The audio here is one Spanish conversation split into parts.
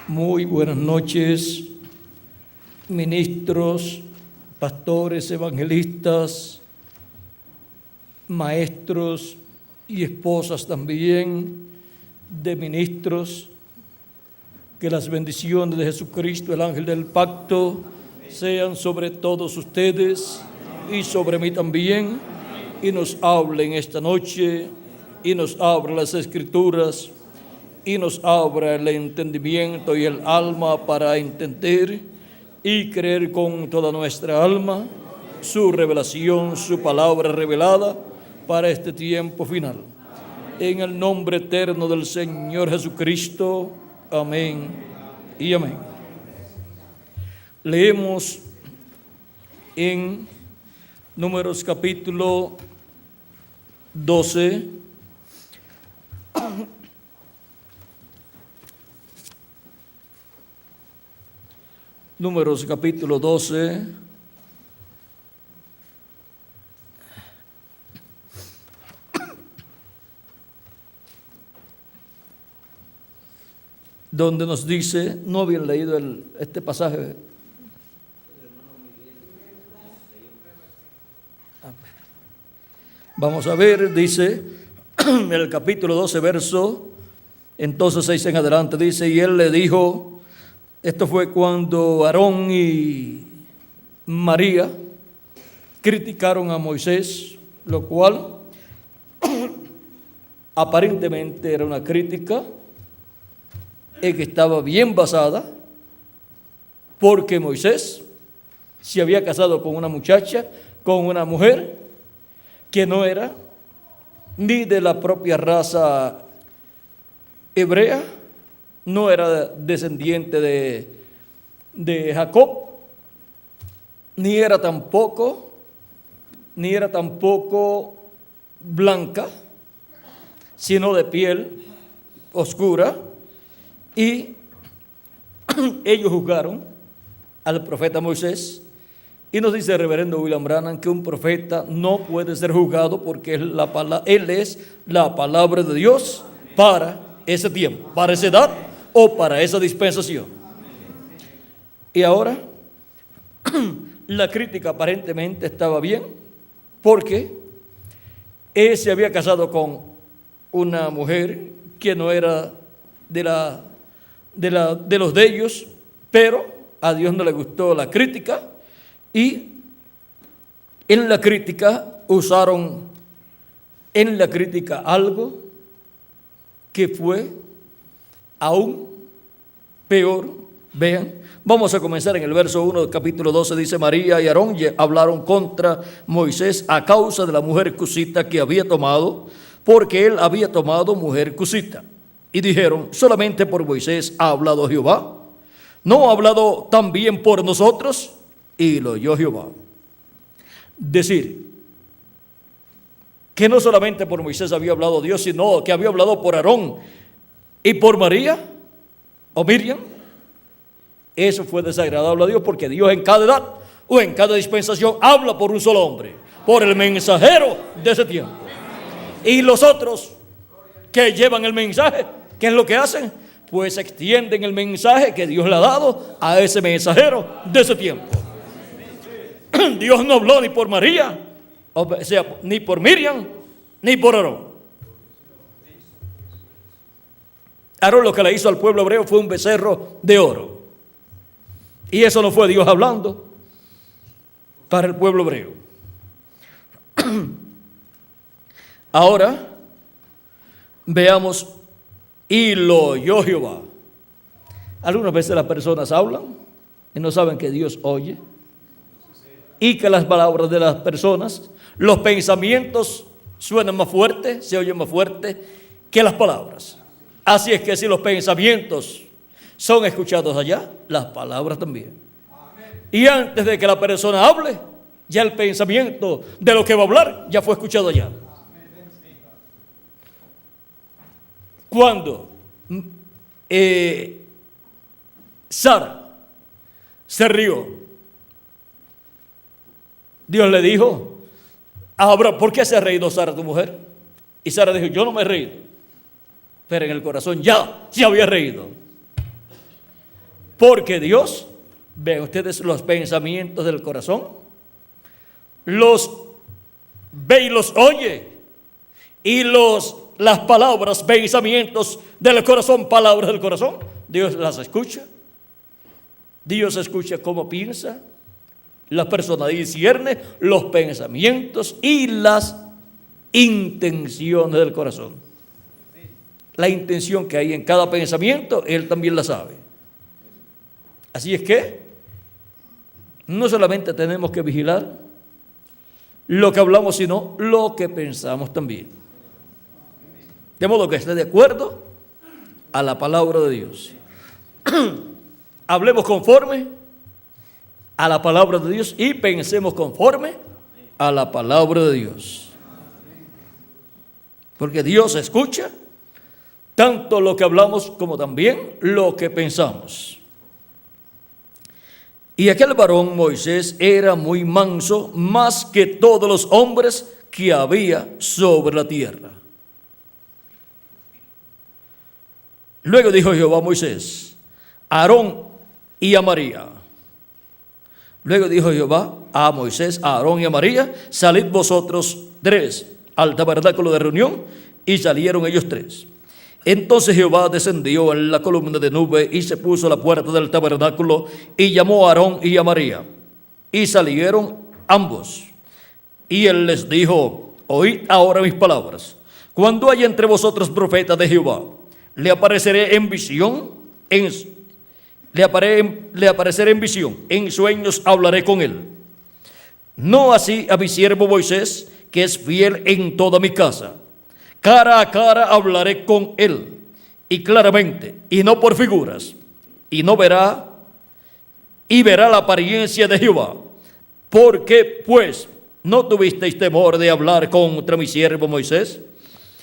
Muy buenas noches, ministros, pastores, evangelistas, maestros y esposas también de ministros. Que las bendiciones de Jesucristo, el ángel del pacto, sean sobre todos ustedes y sobre mí también, y nos hablen esta noche, y nos abra las Escrituras, y nos abra el entendimiento y el alma para entender y creer con toda nuestra alma su revelación, su palabra revelada para este tiempo final. En el nombre eterno del Señor Jesucristo. Amén y amén. Leemos en Números capítulo 12. Números capítulo 12. Donde nos dice, no habían leído este pasaje. Vamos a ver, dice en el capítulo 12, verso, entonces 6 en adelante, dice, y él le dijo, esto fue cuando Aarón y María criticaron a Moisés, lo cual aparentemente era una crítica que estaba bien basada, porque Moisés se había casado con una muchacha, con una mujer que no era ni de la propia raza hebrea, no era descendiente de Jacob, ni era tampoco blanca, sino de piel oscura. Y ellos juzgaron al profeta Moisés, y nos dice el reverendo William Branham que un profeta no puede ser juzgado porque él es la palabra de Dios para ese tiempo, para esa edad o para esa dispensación. Y ahora la crítica aparentemente estaba bien, porque él se había casado con una mujer que no era de los de ellos, pero a Dios no le gustó la crítica, y en la crítica usaron algo que fue aún peor. Vean, vamos a comenzar en el verso 1 del capítulo 12, dice, María y Aarón hablaron contra Moisés a causa de la mujer cusita que había tomado, porque él había tomado mujer cusita. Y dijeron, solamente por Moisés ha hablado Jehová, ¿no ha hablado también por nosotros? Y lo oyó Jehová. Decir que no solamente por Moisés había hablado Dios, sino que había hablado por Aarón y por María o Miriam. Eso fue desagradable a Dios, porque Dios en cada edad o en cada dispensación habla por un solo hombre, por el mensajero de ese tiempo. Y los otros que llevan el mensaje, ¿qué es lo que hacen? Pues extienden el mensaje que Dios le ha dado a ese mensajero de ese tiempo. Dios no habló ni por María, o sea, ni por Miriam, ni por Aarón. Aarón lo que le hizo al pueblo hebreo fue un becerro de oro. Y eso no fue Dios hablando para el pueblo hebreo. Ahora veamos, y lo oyó Jehová. Algunas veces las personas hablan y no saben que Dios oye, y que las palabras de las personas, los pensamientos suenan más fuerte, se oyen más fuerte que las palabras. Así es que si los pensamientos son escuchados allá, las palabras también. Y antes de que la persona hable, ya el pensamiento de lo que va a hablar ya fue escuchado allá. Cuando Sara se rió, Dios le dijo a Abraham, ¿por qué se ha reído Sara, tu mujer? Y Sara dijo, yo no me he reído. Pero en el corazón ya se había reído. Porque Dios, vean ustedes los pensamientos del corazón, los ve y los oye, y las palabras, pensamientos del corazón, palabras del corazón, Dios las escucha. Dios escucha cómo piensa la persona, discierne los pensamientos y las intenciones del corazón. La intención que hay en cada pensamiento, Él también la sabe. Así es que no solamente tenemos que vigilar lo que hablamos, sino lo que pensamos también. De modo que esté de acuerdo a la palabra de Dios. Hablemos conforme a la palabra de Dios y pensemos conforme a la palabra de Dios. Porque Dios escucha tanto lo que hablamos como también lo que pensamos. Y aquel varón Moisés era muy manso, más que todos los hombres que había sobre la tierra. Luego dijo Jehová a Moisés, a Aarón y a María. Luego dijo Jehová a Moisés, a Aarón y a María, salid vosotros tres al tabernáculo de reunión, y salieron ellos tres. Entonces Jehová descendió en la columna de nube y se puso a la puerta del tabernáculo y llamó a Aarón y a María. Y salieron ambos. Y él les dijo, oíd ahora mis palabras. Cuando haya entre vosotros profetas de Jehová, le apareceré en visión, le apareceré en visión, en sueños hablaré con él. No así a mi siervo Moisés, que es fiel en toda mi casa. Cara a cara hablaré con él, y claramente, y no por figuras, y verá la apariencia de Jehová. Porque pues no tuvisteis temor de hablar contra mi siervo Moisés.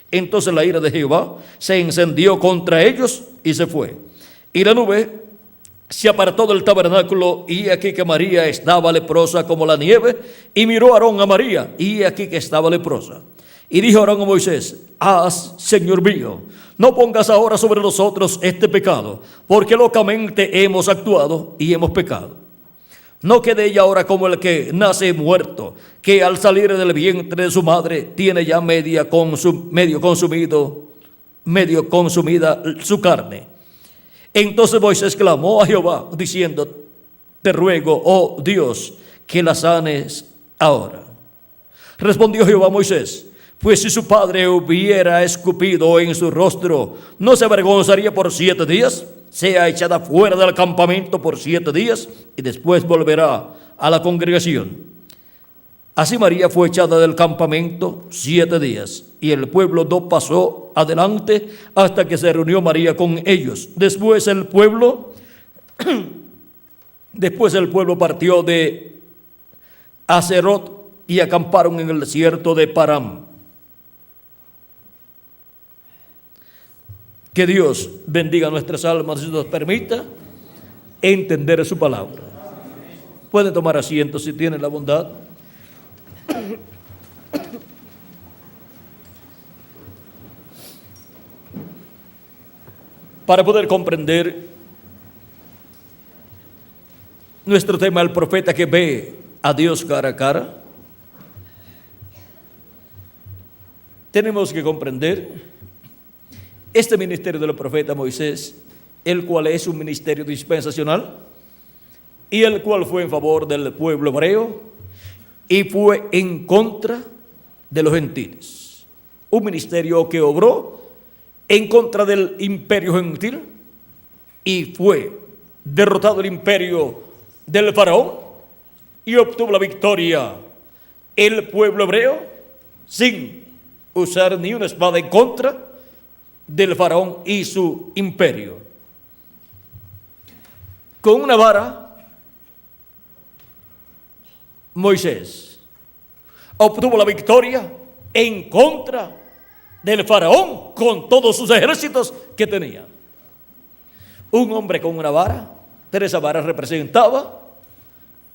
Entonces la ira de Jehová se encendió contra ellos y se fue. Y la nube se apartó del tabernáculo, y aquí que María estaba leprosa como la nieve, y miró Aarón a María, y aquí que estaba leprosa. Y dijo Aarón a Moisés, haz, Señor mío, no pongas ahora sobre nosotros este pecado, porque locamente hemos actuado y hemos pecado. No quede ella ahora como el que nace muerto, que al salir del vientre de su madre tiene ya medio consumida su carne. Entonces Moisés clamó a Jehová, diciendo, te ruego, oh Dios, que la sanes ahora. Respondió Jehová a Moisés, pues si su padre hubiera escupido en su rostro, ¿no se avergonzaría por 7 días? Sea echada fuera del campamento por 7 días y después volverá a la congregación. Así María fue echada del campamento 7 días, y el pueblo no pasó adelante hasta que se reunió María con ellos. Después el pueblo partió de Haserot y acamparon en el desierto de Param. Que Dios bendiga nuestras almas y nos permita entender su palabra. Pueden tomar asiento si tienen la bondad. Para poder comprender nuestro tema, el profeta que ve a Dios cara a cara, tenemos que comprender este ministerio del profeta Moisés, el cual es un ministerio dispensacional y el cual fue en favor del pueblo hebreo y fue en contra de los gentiles. Un ministerio que obró en contra del imperio gentil y fue derrotado el imperio del faraón y obtuvo la victoria el pueblo hebreo sin usar ni una espada en contra del faraón y su imperio. Con una vara, Moisés obtuvo la victoria en contra del faraón con todos sus ejércitos que tenía. Un hombre con una vara, pero esa vara representaba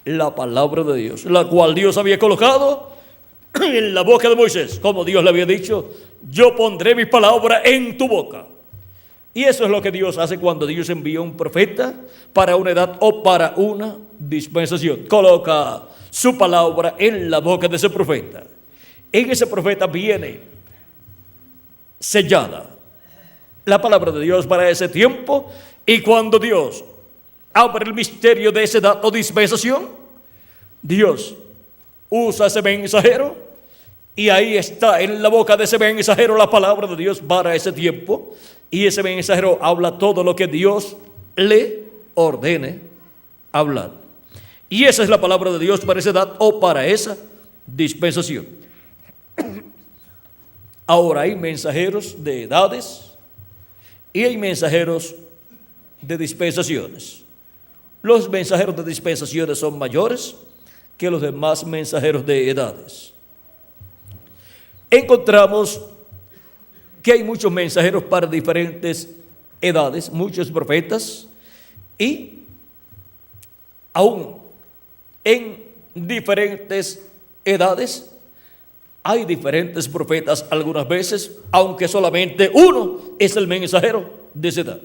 la palabra de Dios, la cual Dios había colocado en la boca de Moisés, como Dios le había dicho, yo pondré mi palabra en tu boca. Y eso es lo que Dios hace cuando Dios envía un profeta para una edad o para una dispensación. Coloca su palabra en la boca de ese profeta. En ese profeta viene sellada la palabra de Dios para ese tiempo. Y cuando Dios abre el misterio de esa edad o dispensación, Dios usa ese mensajero. Y ahí está en la boca de ese mensajero la palabra de Dios para ese tiempo. Y ese mensajero habla todo lo que Dios le ordene hablar. Y esa es la palabra de Dios para esa edad o para esa dispensación. Ahora hay mensajeros de edades y hay mensajeros de dispensaciones. Los mensajeros de dispensaciones son mayores que los demás mensajeros de edades. Encontramos que hay muchos mensajeros para diferentes edades, muchos profetas, y aún en diferentes edades hay diferentes profetas algunas veces, aunque solamente uno es el mensajero de esa edad.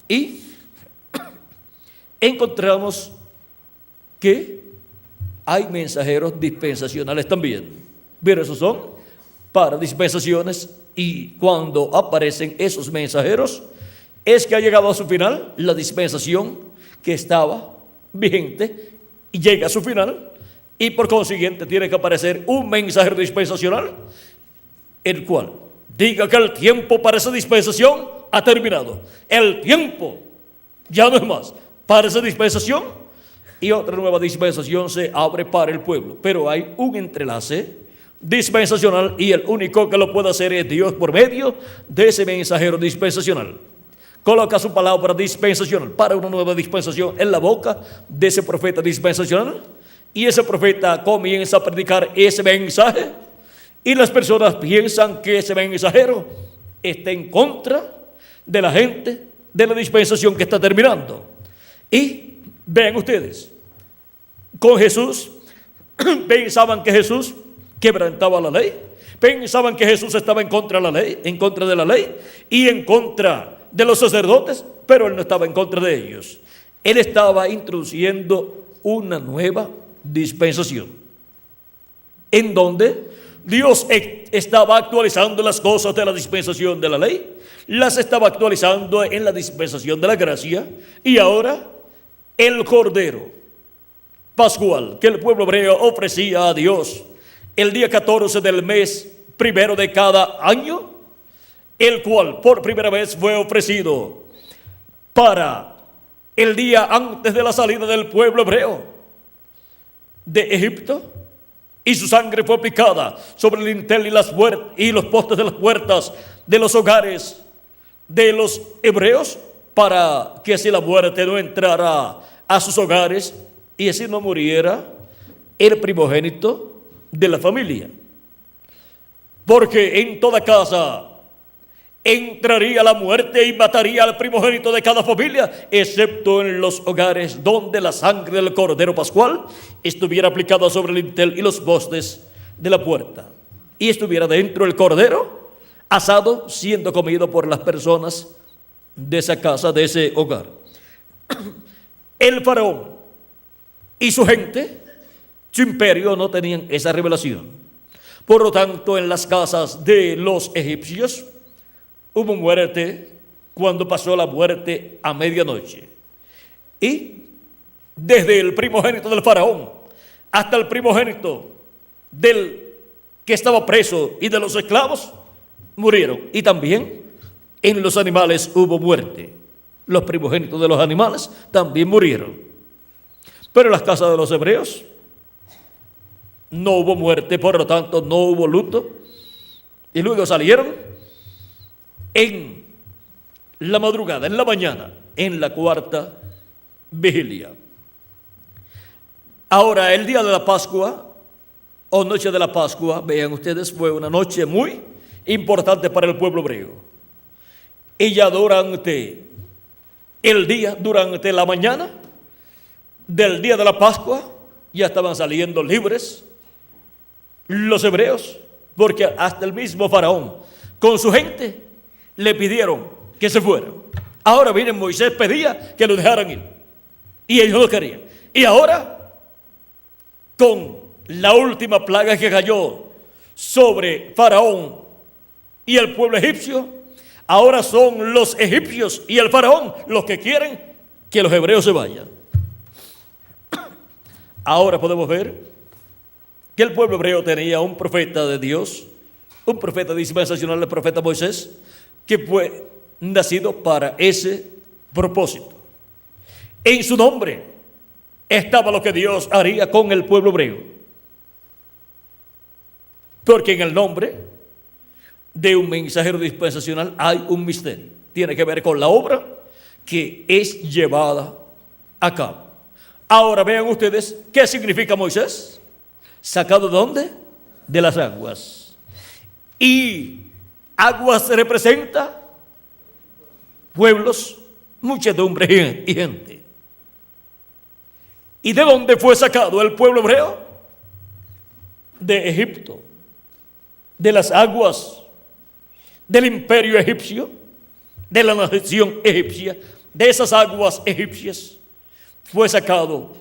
Y encontramos que hay mensajeros dispensacionales también. Pero esos son para dispensaciones, y cuando aparecen esos mensajeros es que ha llegado a su final la dispensación que estaba vigente y llega a su final, y por consiguiente tiene que aparecer un mensajero dispensacional el cual diga que el tiempo para esa dispensación ha terminado. El tiempo ya no es más para esa dispensación, y otra nueva dispensación se abre para el pueblo. Pero hay un entrelace dispensacional, y el único que lo puede hacer es Dios por medio de ese mensajero dispensacional. Coloca su palabra dispensacional para una nueva dispensación en la boca de ese profeta dispensacional, y ese profeta comienza a predicar ese mensaje, y las personas piensan que ese mensajero está en contra de la gente de la dispensación que está terminando. Y vean ustedes, con Jesús pensaban que Jesús quebrantaba la ley, pensaban que Jesús estaba en contra de la ley, y en contra de los sacerdotes, pero él no estaba en contra de ellos. Él estaba introduciendo una nueva dispensación, en donde Dios estaba actualizando las cosas de la dispensación de la ley, las estaba actualizando en la dispensación de la gracia, y ahora el Cordero Pascual que el pueblo hebreo ofrecía a Dios el día 14 del mes primero de cada año, el cual por primera vez fue ofrecido para el día antes de la salida del pueblo hebreo de Egipto, y su sangre fue picada sobre el dintel y los postes de las puertas de los hogares de los hebreos, para que así la muerte no entrara a sus hogares y así no muriera el primogénito de la familia. Porque en toda casa entraría la muerte y mataría al primogénito de cada familia, excepto en los hogares donde la sangre del Cordero Pascual estuviera aplicada sobre el dintel y los postes de la puerta, y estuviera dentro el Cordero asado, siendo comido por las personas de esa casa, de ese hogar. El faraón y su gente, su imperio, no tenían esa revelación. Por lo tanto, en las casas de los egipcios hubo muerte cuando pasó la muerte a medianoche. Y desde el primogénito del faraón hasta el primogénito del que estaba preso y de los esclavos murieron. Y también en los animales hubo muerte. Los primogénitos de los animales también murieron. Pero en las casas de los hebreos no hubo muerte, por lo tanto no hubo luto. Y luego salieron en la madrugada, en la mañana, en la cuarta vigilia. Ahora, el día de la Pascua o noche de la Pascua, vean ustedes, fue una noche muy importante para el pueblo hebreo. Y ya durante el día, durante la mañana del día de la Pascua, ya estaban saliendo libres los hebreos, porque hasta el mismo faraón con su gente le pidieron que se fueran. Ahora miren, Moisés pedía que lo dejaran ir y ellos no querían. Y ahora, con la última plaga que cayó sobre Faraón y el pueblo egipcio, ahora son los egipcios y el Faraón los que quieren que los hebreos se vayan. Ahora podemos ver que el pueblo hebreo tenía un profeta de Dios, un profeta dispensacional, el profeta Moisés, que fue nacido para ese propósito. En su nombre estaba lo que Dios haría con el pueblo hebreo. Porque en el nombre de un mensajero dispensacional hay un misterio. Tiene que ver con la obra que es llevada a cabo. Ahora vean ustedes qué significa Moisés. ¿Sacado de dónde? De las aguas. Y aguas representa pueblos, muchedumbre y gente. ¿Y de dónde fue sacado el pueblo hebreo? De Egipto, de las aguas del imperio egipcio, de la nación egipcia, de esas aguas egipcias fue sacado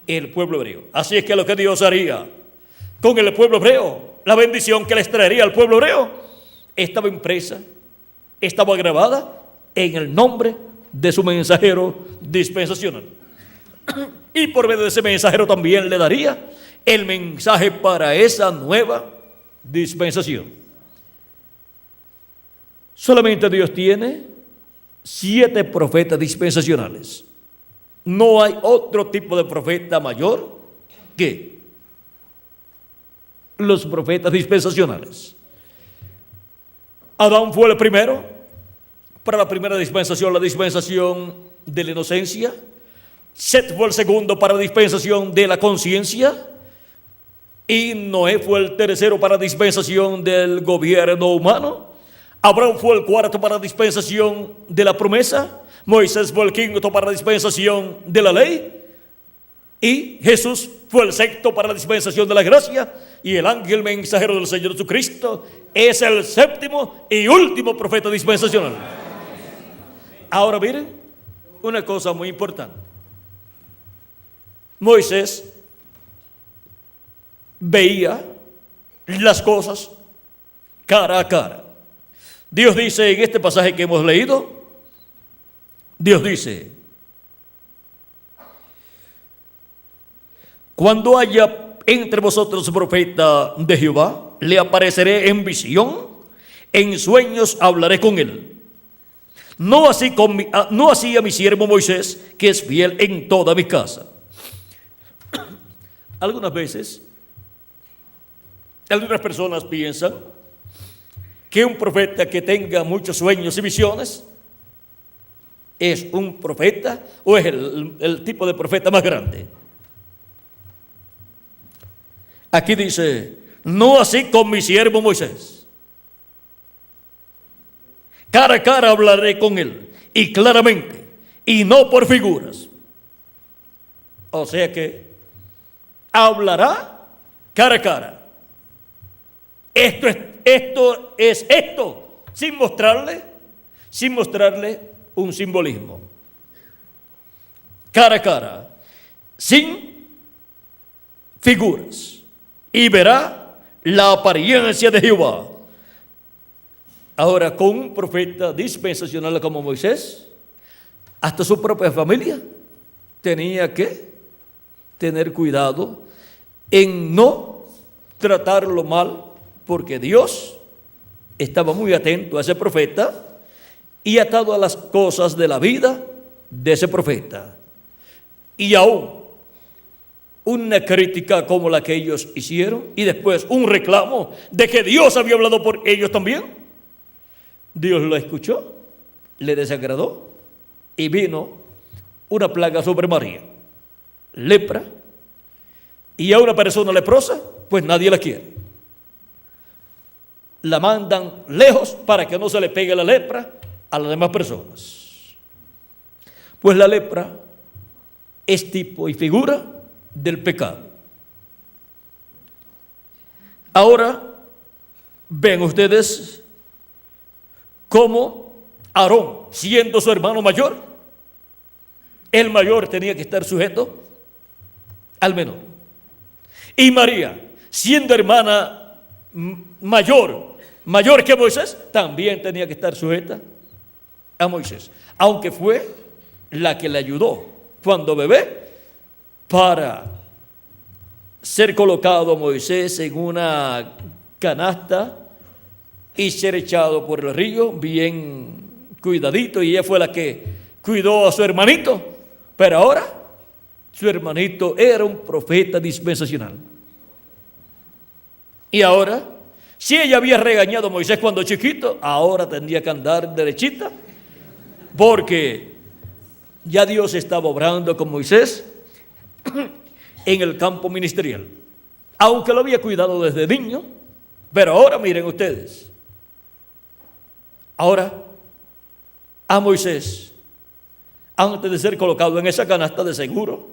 el pueblo hebreo. Así es que lo que Dios haría con el pueblo hebreo, la bendición que les traería al pueblo hebreo, estaba impresa, estaba grabada en el nombre de su mensajero dispensacional. Y por medio de ese mensajero también le daría el mensaje para esa nueva dispensación. Solamente Dios tiene 7 profetas dispensacionales. No hay otro tipo de profeta mayor que los profetas dispensacionales. Adán fue el primero para la primera dispensación, la dispensación de la inocencia. Set fue el segundo para la dispensación de la conciencia. Y Noé fue el tercero para la dispensación del gobierno humano. Abraham fue el cuarto para la dispensación de la promesa. Moisés fue el quinto para la dispensación de la ley. Y Jesús fue el sexto para la dispensación de la gracia. Y el ángel mensajero del Señor Jesucristo es el séptimo y último profeta dispensacional. Ahora miren una cosa muy importante. Moisés veía las cosas cara a cara. Dios dice en este pasaje que hemos leído, Dios dice: cuando haya entre vosotros profeta de Jehová, le apareceré en visión, en sueños hablaré con él. No así a mi siervo Moisés, que es fiel en toda mi casa. Algunas veces, algunas personas piensan que un profeta que tenga muchos sueños y visiones es un profeta o es el tipo de profeta más grande. Aquí dice: no así con mi siervo Moisés. Cara a cara hablaré con él, y claramente, y no por figuras. O sea que hablará cara a cara. Esto es sin mostrarle un simbolismo. Cara a cara, sin figuras, y verá la apariencia de Jehová. Ahora, con un profeta dispensacional como Moisés, hasta su propia familia tenía que tener cuidado en no tratarlo mal, porque Dios estaba muy atento a ese profeta y atado a las cosas de la vida de ese profeta. Y aún una crítica como la que ellos hicieron, y después un reclamo de que Dios había hablado por ellos también. Dios lo escuchó, le desagradó, y vino una plaga sobre María, lepra, y a una persona leprosa, pues nadie la quiere. La mandan lejos para que no se le pegue la lepra a las demás personas. Pues la lepra es tipo y figura del pecado. Ahora ven ustedes cómo Aarón, siendo su hermano mayor, el mayor tenía que estar sujeto al menor. Y María, siendo hermana mayor que Moisés, también tenía que estar sujeta a Moisés, aunque fue la que le ayudó cuando bebé para ser colocado Moisés en una canasta y ser echado por el río bien cuidadito, y ella fue la que cuidó a su hermanito. Pero ahora su hermanito era un profeta dispensacional. Y ahora, si ella había regañado a Moisés cuando chiquito, ahora tendría que andar derechita, porque ya Dios estaba obrando con Moisés en el campo ministerial, aunque lo había cuidado desde niño. Pero ahora miren ustedes, ahora a Moisés, antes de ser colocado en esa canasta, de seguro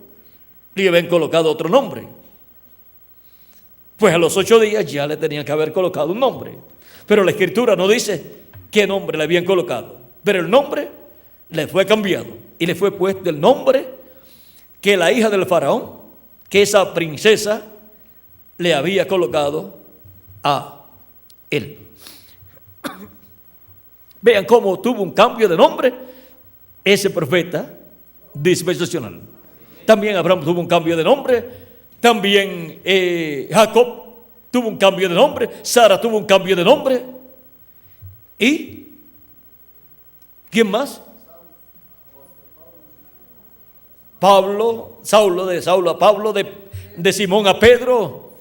le habían colocado otro nombre. Pues a los 8 días ya le tenían que haber colocado un nombre, pero la Escritura no dice qué nombre le habían colocado, pero el nombre le fue cambiado y le fue puesto el nombre que la hija del faraón, que esa princesa, le había colocado a él. Vean cómo tuvo un cambio de nombre ese profeta dispensacional. También Abraham tuvo un cambio de nombre, también Jacob tuvo un cambio de nombre, Sara tuvo un cambio de nombre. ¿Y quién más? Saulo a Pablo, de Simón a Pedro,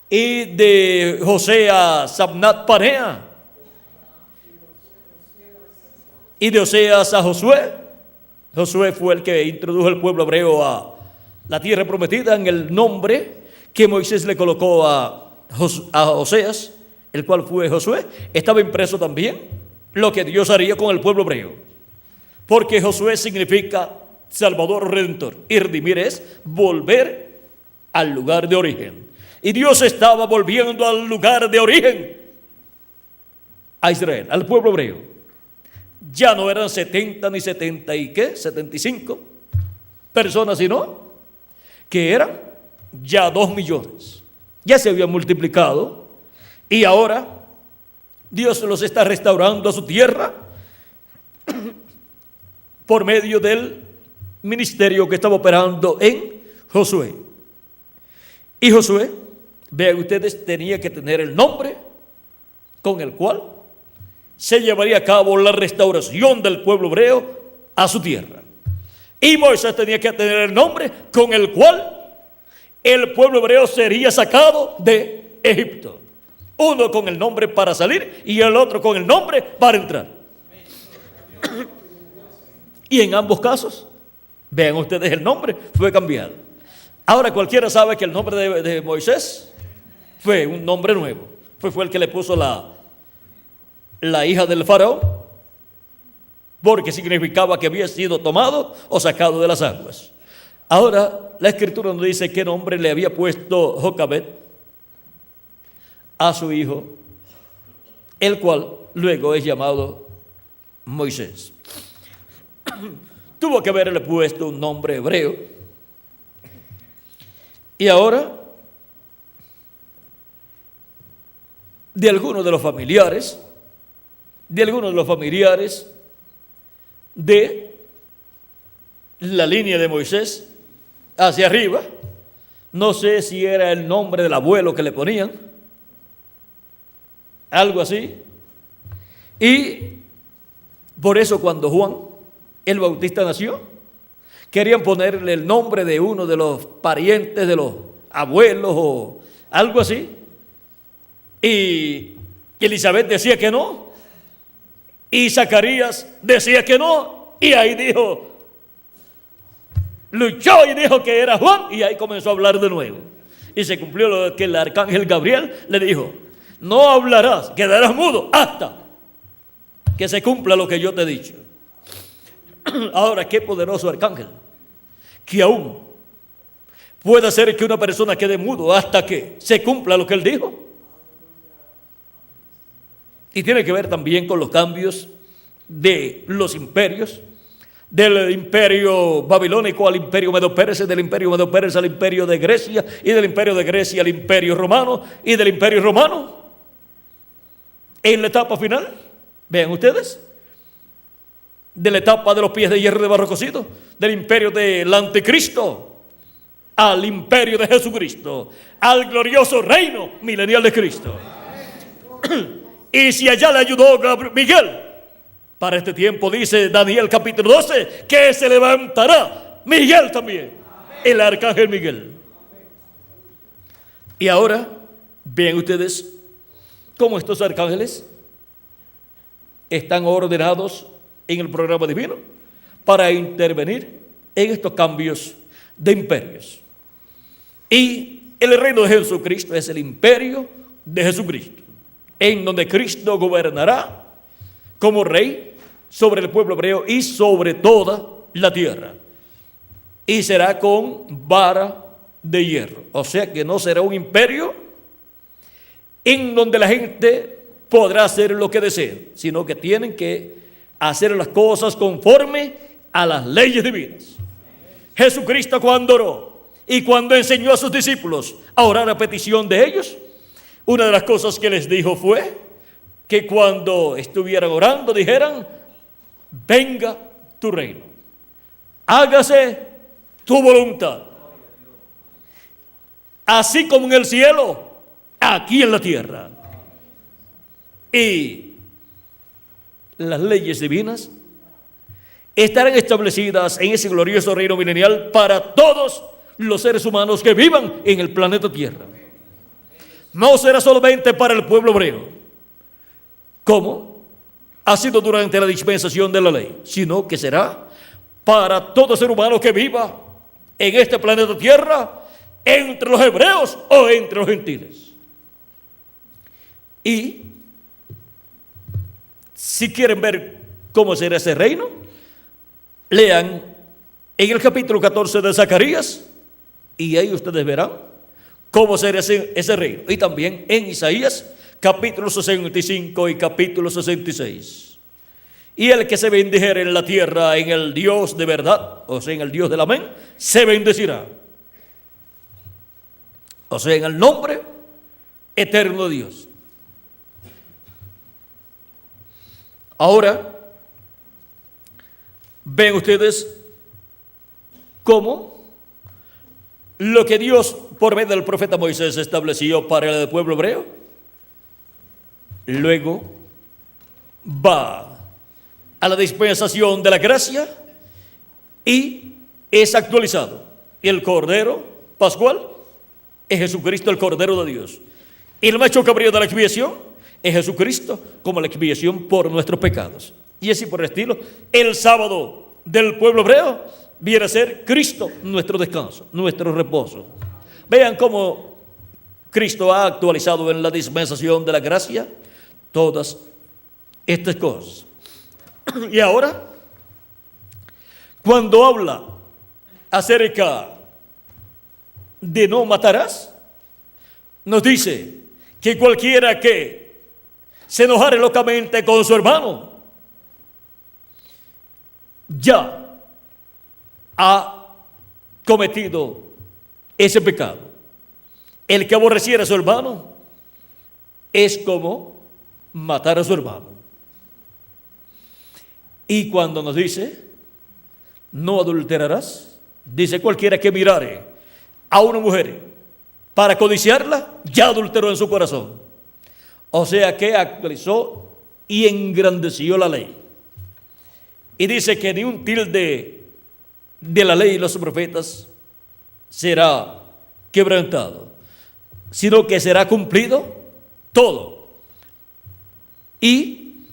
y de José a Sabnat Panea, y de Oseas a Josué. Josué fue el que introdujo al pueblo hebreo a la tierra prometida en el nombre que Moisés le colocó a Oseas, el cual fue Josué. Estaba impreso también lo que Dios haría con el pueblo hebreo, porque Josué significa Salvador o Redentor, y redimir es volver al lugar de origen. Y Dios estaba volviendo al lugar de origen a Israel, al pueblo hebreo. Ya no eran 70 ni 70 y qué, 75 personas, sino que eran ya 2 millones. Ya se habían multiplicado, y ahora Dios los está restaurando a su tierra por medio del ministerio que estaba operando en Josué. Y Josué, vean ustedes, tenía que tener el nombre con el cual se llevaría a cabo la restauración del pueblo hebreo a su tierra. Y Moisés tenía que tener el nombre con el cual el pueblo hebreo sería sacado de Egipto. Uno con el nombre para salir y el otro con el nombre para entrar. Y en ambos casos, vean ustedes, el nombre fue cambiado. Ahora cualquiera sabe que el nombre de Moisés fue un nombre nuevo. Fue el que le puso la hija del faraón, porque significaba que había sido tomado o sacado de las aguas. Ahora la Escritura nos dice qué nombre le había puesto Jocabed a su hijo, el cual luego es llamado Moisés. Tuvo que haberle puesto un nombre hebreo. Y ahora, de algunos de los familiares de la línea de Moisés hacia arriba, no sé si era el nombre del abuelo que le ponían, algo así. Y por eso cuando Juan el Bautista nació, querían ponerle el nombre de uno de los parientes de los abuelos o algo así. Y Elizabeth decía que no, y Zacarías decía que no, y ahí luchó y dijo que era Juan, y ahí comenzó a hablar de nuevo. Y se cumplió lo que el arcángel Gabriel le dijo: no hablarás, quedarás mudo hasta que se cumpla lo que yo te he dicho. Ahora, qué poderoso arcángel, que aún puede hacer que una persona quede mudo hasta que se cumpla lo que él dijo. Y tiene que ver también con los cambios de los imperios, del imperio babilónico al imperio medo-persa, del imperio medo-persa al imperio de Grecia, y del imperio de Grecia al imperio romano, y del imperio romano en la etapa final, vean ustedes, de la etapa de los pies de hierro de barro cocido, del imperio del anticristo al imperio de Jesucristo, al glorioso reino milenial de Cristo. Y si allá le ayudó Miguel, para este tiempo dice Daniel capítulo 12, que se levantará Miguel también, el arcángel Miguel. Y ahora, vean ustedes cómo estos arcángeles están ordenados en el programa divino para intervenir en estos cambios de imperios. Y el reino de Jesucristo es el imperio de Jesucristo, en donde Cristo gobernará como rey sobre el pueblo hebreo y sobre toda la tierra. Y será con vara de hierro. O sea que no será un imperio en donde la gente podrá hacer lo que deseen, sino que tienen que hacer las cosas conforme a las leyes divinas. Jesucristo, cuando oró y cuando enseñó a sus discípulos a orar a petición de ellos, una de las cosas que les dijo fue que cuando estuvieran orando dijeran: venga tu reino, hágase tu voluntad, así como en el cielo, aquí en la tierra. Y las leyes divinas estarán establecidas en ese glorioso reino milenial para todos los seres humanos que vivan en el planeta Tierra. No será solamente para el pueblo hebreo, como ha sido durante la dispensación de la ley, sino que será para todo ser humano que viva en este planeta Tierra, entre los hebreos o entre los gentiles. Y si quieren ver cómo será ese reino, lean en el capítulo 14 de Zacarías, y ahí ustedes verán cómo será ese reino. Y también en Isaías, capítulo 65 y capítulo 66. Y el que se bendijere en la tierra en el Dios de verdad, o sea, en el Dios del amén, se bendecirá. O sea, en el nombre eterno de Dios. Ahora, ven ustedes cómo lo que Dios por medio del profeta Moisés estableció para el pueblo hebreo, luego va a la dispensación de la gracia y es actualizado. Y el Cordero Pascual es Jesucristo, el Cordero de Dios. Y el macho cabrío de la expiación es Jesucristo como la expiación por nuestros pecados. Y así por el estilo, el sábado del pueblo hebreo viene a ser Cristo nuestro descanso, nuestro reposo. Vean cómo Cristo ha actualizado en la dispensación de la gracia todas estas cosas. Y ahora, cuando habla acerca de no matarás, nos dice que cualquiera que se enojare locamente con su hermano ya ha cometido ese pecado. El que aborreciera a su hermano es como matar a su hermano. Y cuando nos dice no adulterarás, dice cualquiera que mirare a una mujer para codiciarla, ya adulteró en su corazón. O sea que actualizó y engrandeció la ley. Y dice que ni un tilde de la ley y los profetas será quebrantado, sino que será cumplido todo. Y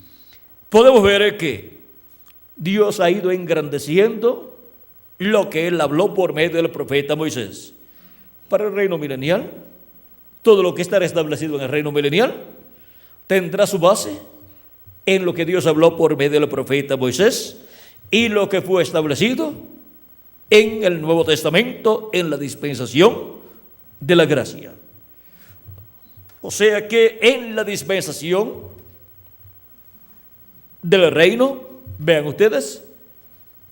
podemos ver que Dios ha ido engrandeciendo lo que Él habló por medio del profeta Moisés. Para el reino milenial, todo lo que estará establecido en el reino milenial tendrá su base en lo que Dios habló por medio del profeta Moisés y lo que fue establecido en el Nuevo Testamento, en la dispensación de la gracia. O sea que en la dispensación del reino, vean ustedes,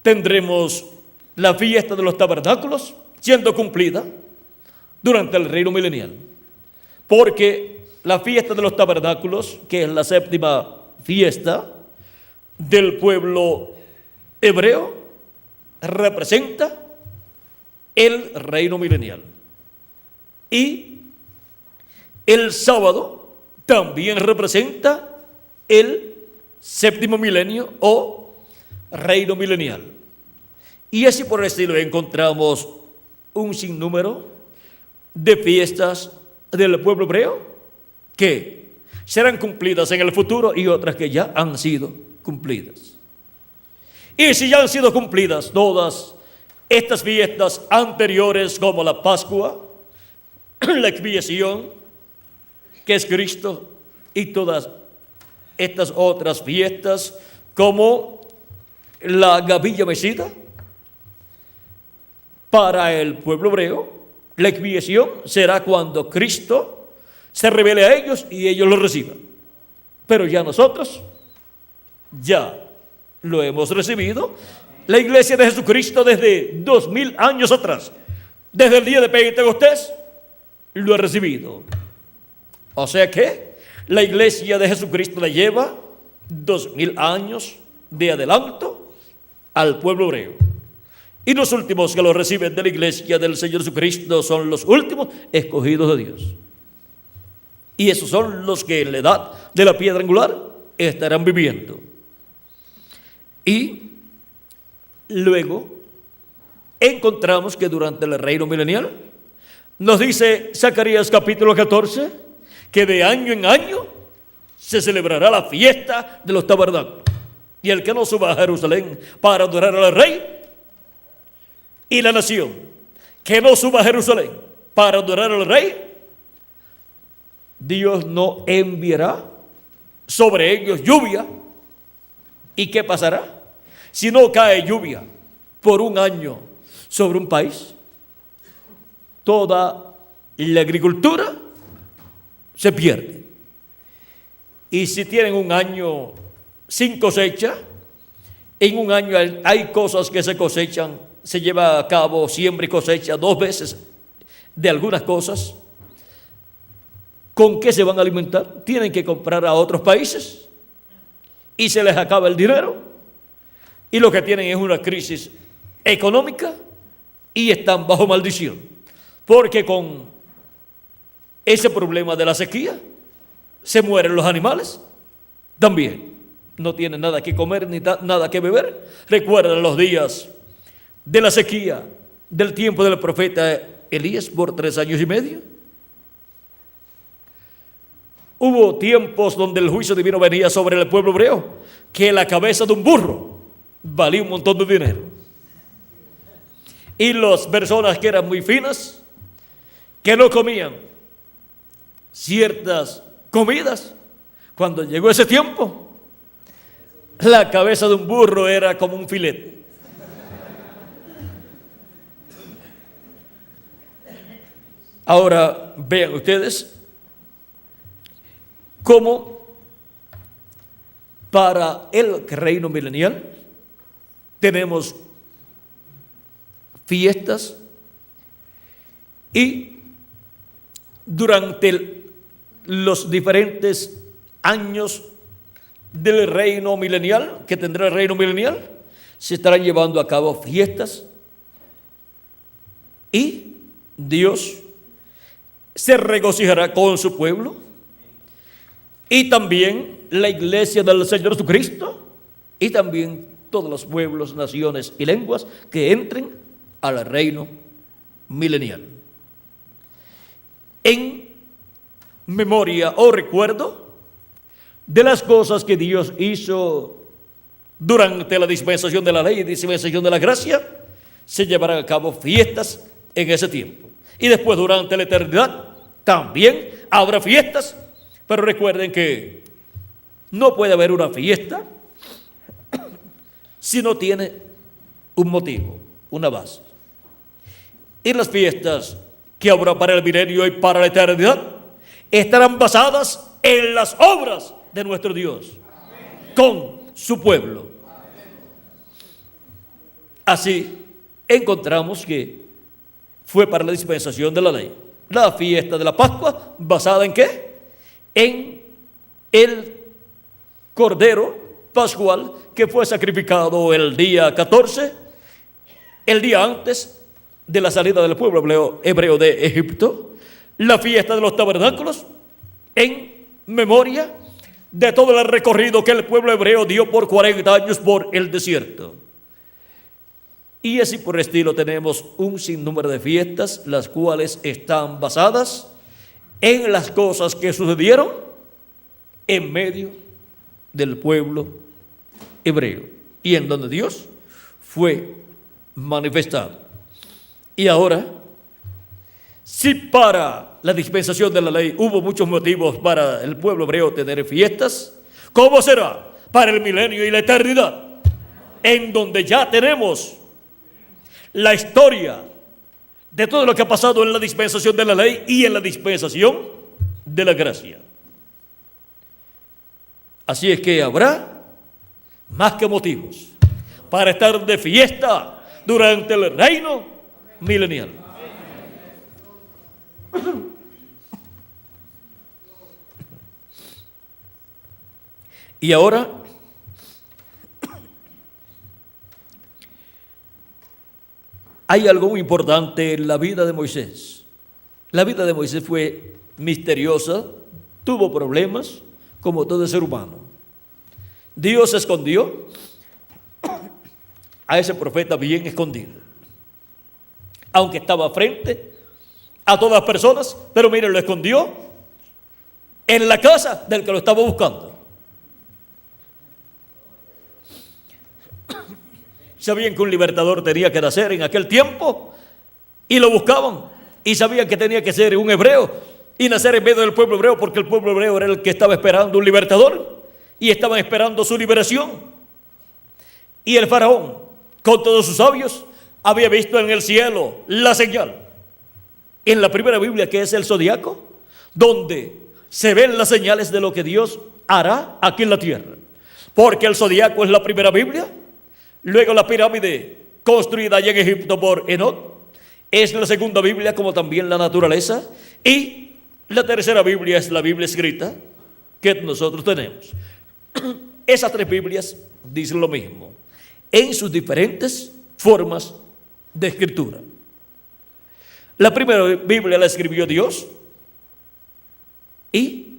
tendremos la fiesta de los tabernáculos siendo cumplida durante el reino milenial. Porque la fiesta de los tabernáculos, que es la séptima fiesta del pueblo hebreo, representa el reino milenial. Y el sábado también representa el séptimo milenio o reino milenial. Y así por el estilo encontramos un sinnúmero de fiestas del pueblo hebreo que serán cumplidas en el futuro y otras que ya han sido cumplidas. Y si ya han sido cumplidas todas estas fiestas anteriores, como la Pascua, la expiación, que es Cristo, y todas estas otras fiestas, como la gavilla mecida, para el pueblo hebreo, la expiación será cuando Cristo se revele a ellos y ellos lo reciban. Pero ya nosotros, ya lo hemos recibido. La iglesia de Jesucristo desde 2000 años atrás, desde el día de Pentecostés, lo ha recibido. O sea que la iglesia de Jesucristo le lleva 2000 años de adelanto al pueblo hebreo. Y los últimos que lo reciben de la iglesia del Señor Jesucristo son los últimos escogidos de Dios. Y esos son los que en la edad de la piedra angular estarán viviendo. Y luego encontramos que durante el reino milenial, nos dice Zacarías capítulo 14, que de año en año se celebrará la fiesta de los tabernáculos. Y el que no suba a Jerusalén para adorar al rey, y la nación que no suba a Jerusalén para adorar al rey, Dios no enviará sobre ellos lluvia. ¿Y qué pasará? Si no cae lluvia por un año sobre un país, toda la agricultura se pierde. Y si tienen un año sin cosecha, en un año hay cosas que se cosechan, se lleva a cabo siembra y cosecha 2 veces de algunas cosas. ¿Con qué se van a alimentar? Tienen que comprar a otros países y se les acaba el dinero. Y lo que tienen es una crisis económica y están bajo maldición. Porque con ese problema de la sequía se mueren los animales también. No tienen nada que comer ni nada que beber. Recuerdan los días de la sequía del tiempo del profeta Elías por 3 años y medio. Hubo tiempos donde el juicio divino venía sobre el pueblo hebreo, que la cabeza de un burro valía un montón de dinero. Y las personas que eran muy finas, que no comían ciertas comidas, cuando llegó ese tiempo, la cabeza de un burro era como un filete. Ahora vean ustedes cómo para el reino milenial tenemos fiestas y durante los diferentes años del reino milenial, que tendrá el reino milenial, se estarán llevando a cabo fiestas y Dios se regocijará con su pueblo y también la iglesia del Señor Jesucristo y también todos los pueblos, naciones y lenguas que entren al reino milenial. En memoria o recuerdo de las cosas que Dios hizo durante la dispensación de la ley y dispensación de la gracia, se llevarán a cabo fiestas en ese tiempo. Y después, durante la eternidad, también habrá fiestas. Pero recuerden que no puede haber una fiesta si no tiene un motivo, una base. Y las fiestas que habrá para el milenio y para la eternidad estarán basadas en las obras de nuestro Dios, con su pueblo. Así encontramos que fue para la dispensación de la ley. La fiesta de la Pascua, ¿basada en qué? En el cordero pascual que fue sacrificado el día 14, el día antes de la salida del pueblo hebreo de Egipto. La fiesta de los tabernáculos, en memoria de todo el recorrido que el pueblo hebreo dio por 40 años por el desierto. Y así por estilo tenemos un sinnúmero de fiestas, las cuales están basadas en las cosas que sucedieron en medio del pueblo hebreo y en donde Dios fue manifestado. Y ahora, si para la dispensación de la ley hubo muchos motivos para el pueblo hebreo tener fiestas, ¿cómo será para el milenio y la eternidad? En donde ya tenemos la historia de todo lo que ha pasado en la dispensación de la ley y en la dispensación de la gracia. Así es que habrá más que motivos para estar de fiesta durante el reino milenial. Y ahora hay algo muy importante en la vida de Moisés. La vida de Moisés fue misteriosa, tuvo problemas, como todo ser humano. Dios escondió a ese profeta bien escondido, aunque estaba frente a todas las personas, pero miren, lo escondió en la casa del que lo estaba buscando. Sabían que un libertador tenía que nacer en aquel tiempo y lo buscaban, y sabían que tenía que ser un hebreo y nacer en medio del pueblo hebreo, porque el pueblo hebreo era el que estaba esperando un libertador y estaban esperando su liberación. Y el faraón, con todos sus sabios, había visto en el cielo la señal, en la primera Biblia, que es el zodiaco, donde se ven las señales de lo que Dios hará aquí en la tierra, porque el zodiaco es la primera Biblia. Luego la pirámide construida allá en Egipto por Enoc es la segunda Biblia, como también la naturaleza. Y la tercera Biblia es la Biblia escrita que nosotros tenemos. Esas tres Biblias dicen lo mismo en sus diferentes formas de escritura. La primera Biblia la escribió Dios y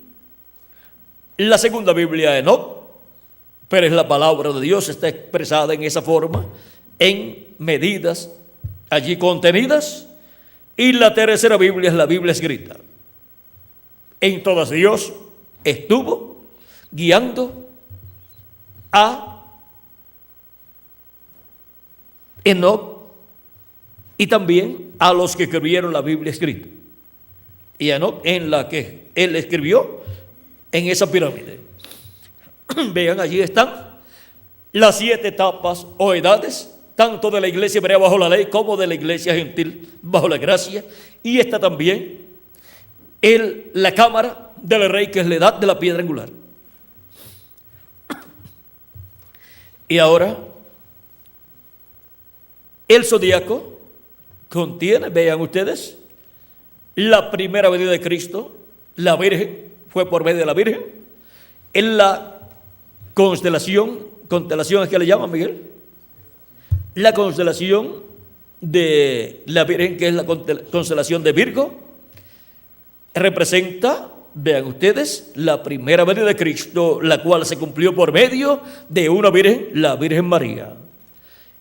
la segunda Biblia Enoc, pero es la palabra de Dios, está expresada en esa forma, en medidas allí contenidas. Y la tercera Biblia es la Biblia escrita. En todas Dios estuvo guiando a Enoc y también a los que escribieron la Biblia escrita. Y Enoc, en la que él escribió, en esa pirámide. Vean, allí están las 7 etapas o edades, tanto de la iglesia hebrea bajo la ley como de la iglesia gentil bajo la gracia. Y está también la cámara del rey, que es la edad de la piedra angular. Y ahora, el zodiaco contiene, vean ustedes, la primera venida de Cristo, la Virgen, fue por medio de la Virgen, en la constelación es que le llaman, Miguel, la constelación de la Virgen, que es la constelación de Virgo, representa, vean ustedes, la primera venida de Cristo, la cual se cumplió por medio de una Virgen, la Virgen María.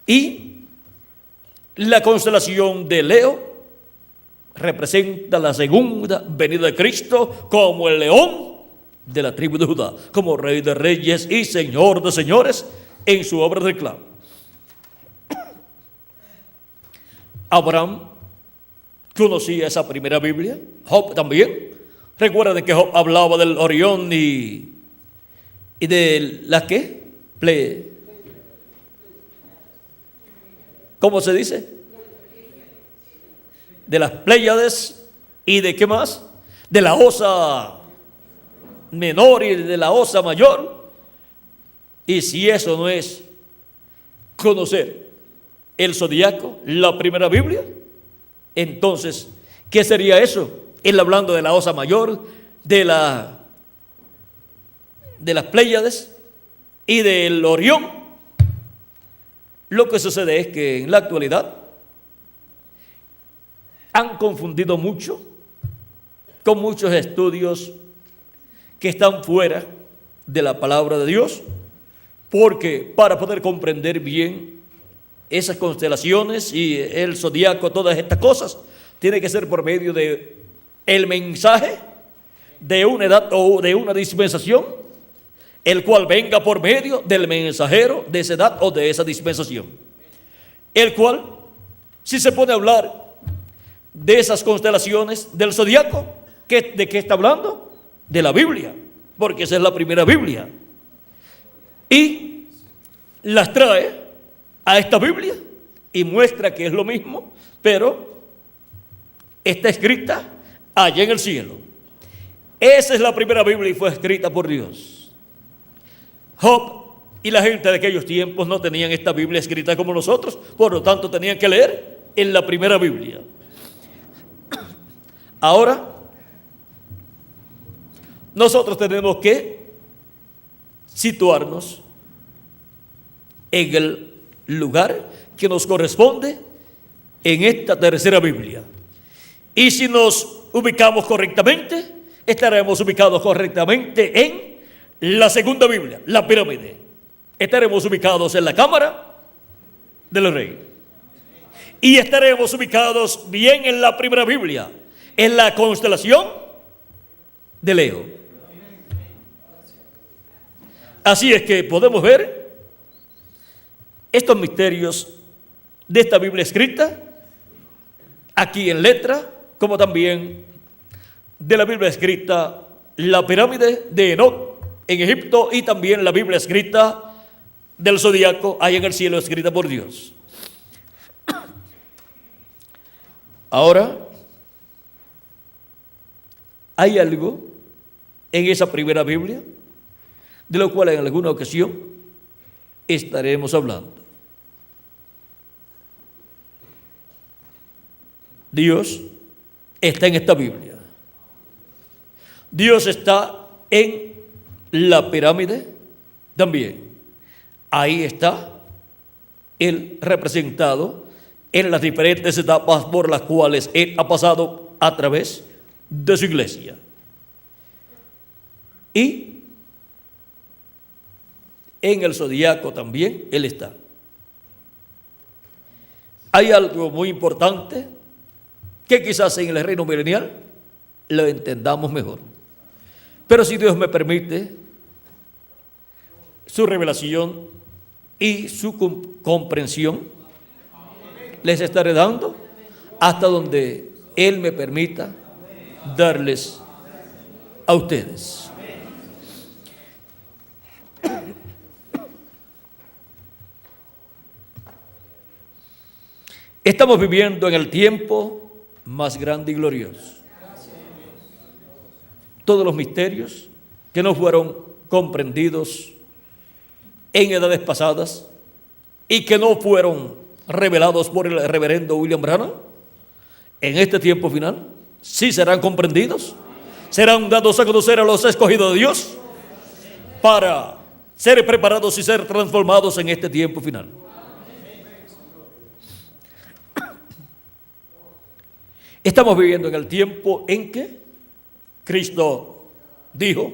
Y la constelación de Leo representa la segunda venida de Cristo como el león de la tribu de Judá, como Rey de Reyes y Señor de Señores en su obra de reclamo. Abraham conocía esa primera Biblia, Job también. Recuerden que Job hablaba del Orión y de la ¿qué? ¿Cómo se dice? De las Pléyades y de ¿qué más? De la Osa menor y de la Osa mayor. Y si eso no es conocer el zodiaco, la primera Biblia, entonces, ¿qué sería eso? Él hablando de la Osa Mayor, de las Pléyades y del Orión. Lo que sucede es que en la actualidad han confundido mucho con muchos estudios que están fuera de la palabra de Dios, porque para poder comprender bien esas constelaciones y el zodiaco, todas estas cosas, tiene que ser por medio de el mensaje de una edad o de una dispensación, el cual venga por medio del mensajero de esa edad o de esa dispensación, el cual, si se pone a hablar de esas constelaciones del zodiaco, ¿de qué está hablando? De la Biblia, porque esa es la primera Biblia, y las trae a esta Biblia y muestra que es lo mismo, pero está escrita allá en el cielo. Esa es la primera Biblia y fue escrita por Dios. Job y la gente de aquellos tiempos no tenían esta Biblia escrita como nosotros, por lo tanto tenían que leer en la primera Biblia. Ahora, nosotros tenemos que situarnos en el lugar que nos corresponde en esta tercera Biblia. Y si nos ubicamos correctamente, estaremos ubicados correctamente en la segunda Biblia, la pirámide. Estaremos ubicados en la cámara del rey. Y estaremos ubicados bien en la primera Biblia, en la constelación de Leo. Así es que podemos ver estos misterios de esta Biblia escrita, aquí en letra, como también de la Biblia escrita, la pirámide de Enoc en Egipto, y también la Biblia escrita del zodiaco ahí en el cielo, escrita por Dios. Ahora, hay algo en esa primera Biblia de lo cual en alguna ocasión estaremos hablando. Dios está en esta Biblia. Dios está en la pirámide también. Ahí está Él representado en las diferentes etapas por las cuales Él ha pasado a través de su iglesia. Y en el zodiaco también Él está. Hay algo muy importante que quizás en el reino milenial lo entendamos mejor. Pero si Dios me permite, su revelación y su comprensión les estaré dando hasta donde Él me permita darles a ustedes. Estamos viviendo en el tiempo más grande y glorioso. Todos los misterios que no fueron comprendidos en edades pasadas y que no fueron revelados por el reverendo William Branham, en este tiempo final, sí serán comprendidos, serán dados a conocer a los escogidos de Dios para ser preparados y ser transformados en este tiempo final. Estamos viviendo en el tiempo en que Cristo dijo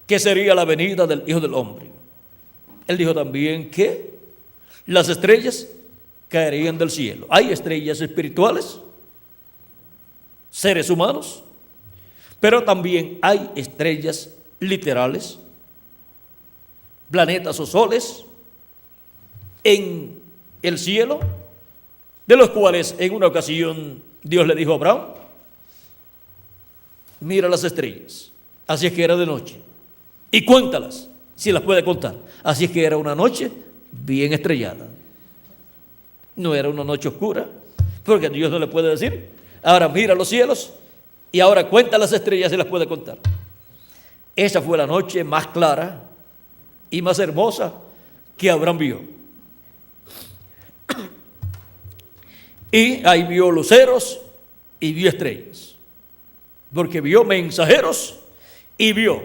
que sería la venida del Hijo del Hombre. Él dijo también que las estrellas caerían del cielo. Hay estrellas espirituales, seres humanos, pero también hay estrellas literales, planetas o soles en el cielo, de los cuales en una ocasión Dios le dijo a Abraham: mira las estrellas. Así es que era de noche, y cuéntalas, si las puede contar. Así es que era una noche bien estrellada. No era una noche oscura, porque Dios no le puede decir: ahora mira los cielos y ahora cuenta las estrellas y las puede contar. Esa fue la noche más clara y más hermosa que Abraham vio. Y ahí vio luceros y vio estrellas, porque vio mensajeros y vio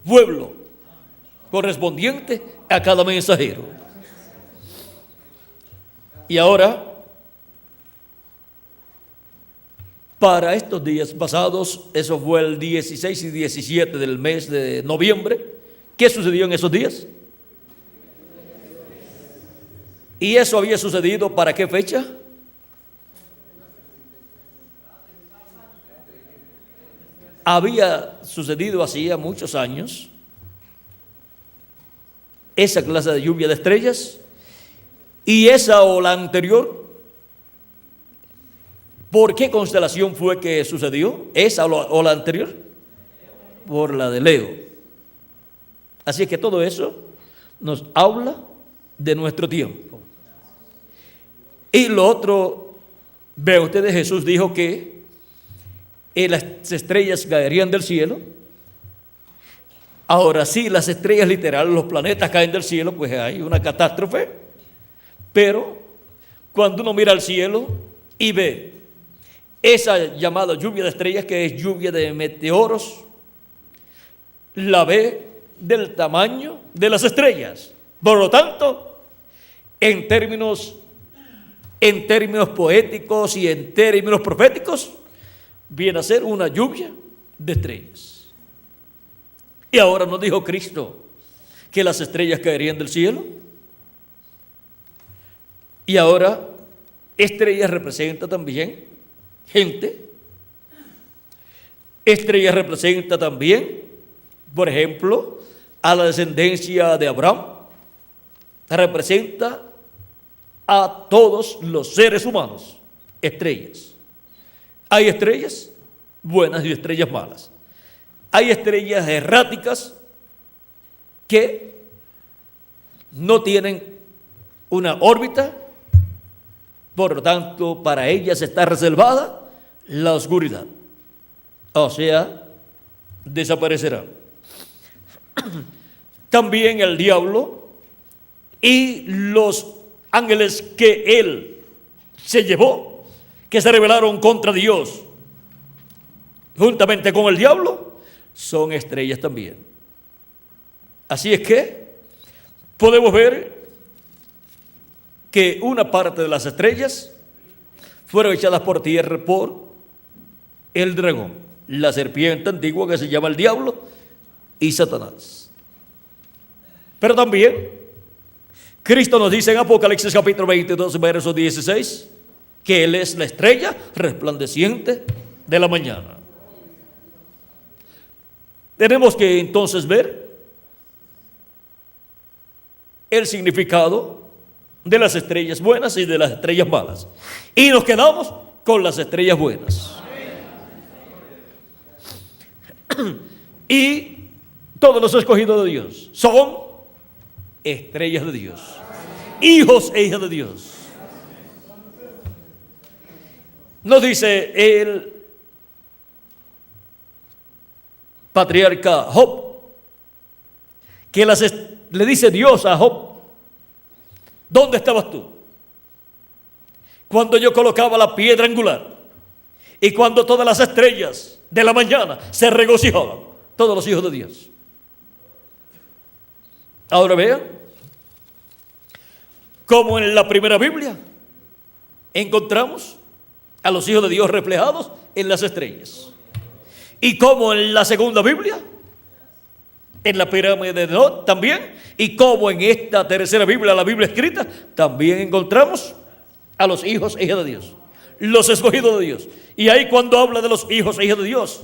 pueblo correspondiente a cada mensajero. Y ahora, para estos días pasados, eso fue el 16 y 17 del mes de noviembre. ¿Qué sucedió en esos días? ¿Y eso había sucedido para qué fecha? Había sucedido hacía muchos años esa clase de lluvia de estrellas, y esa o la anterior. ¿Por qué constelación fue que sucedió? ¿Esa o la anterior? Por la de Leo. Así es que todo eso nos habla de nuestro tiempo. Y lo otro, vean ustedes, Jesús dijo que las estrellas caerían del cielo. Ahora sí, las estrellas literales, los planetas caen del cielo, pues hay una catástrofe. Pero cuando uno mira al cielo y ve esa llamada lluvia de estrellas, que es lluvia de meteoros, la ve del tamaño de las estrellas. Por lo tanto, en términos poéticos y en términos proféticos, viene a ser una lluvia de estrellas. Y ahora nos dijo Cristo que las estrellas caerían del cielo. Y ahora, estrellas representa también gente. Estrellas representa también, por ejemplo, a la descendencia de Abraham. Representa a todos los seres humanos. Estrellas. Hay estrellas buenas y estrellas malas. Hay estrellas erráticas que no tienen una órbita, por lo tanto, para ellas está reservada la oscuridad. O sea, desaparecerán. También el diablo y los ángeles que él se llevó, que se rebelaron contra Dios, juntamente con el diablo, son estrellas también. Así es que podemos ver que una parte de las estrellas fueron echadas por tierra por el dragón, la serpiente antigua que se llama el diablo y Satanás. Pero también Cristo nos dice en Apocalipsis capítulo 22, verso 16, que Él es la estrella resplandeciente de la mañana. Tenemos que entonces ver el significado de las estrellas buenas y de las estrellas malas. Y nos quedamos con las estrellas buenas. Y todos los escogidos de Dios son estrellas de Dios, hijos e hijas de Dios. Nos dice el patriarca Job, que le dice Dios a Job: ¿dónde estabas tú cuando yo colocaba la piedra angular y cuando todas las estrellas de la mañana se regocijaban? Todos los hijos de Dios. Ahora vean cómo en la primera Biblia encontramos a los hijos de Dios reflejados en las estrellas, y cómo en la segunda Biblia, en la pirámide de Noé también, y cómo en esta tercera Biblia, la Biblia escrita, también encontramos a los hijos e hijas de Dios, los escogidos de Dios. Y ahí cuando habla de los hijos e hijas de Dios,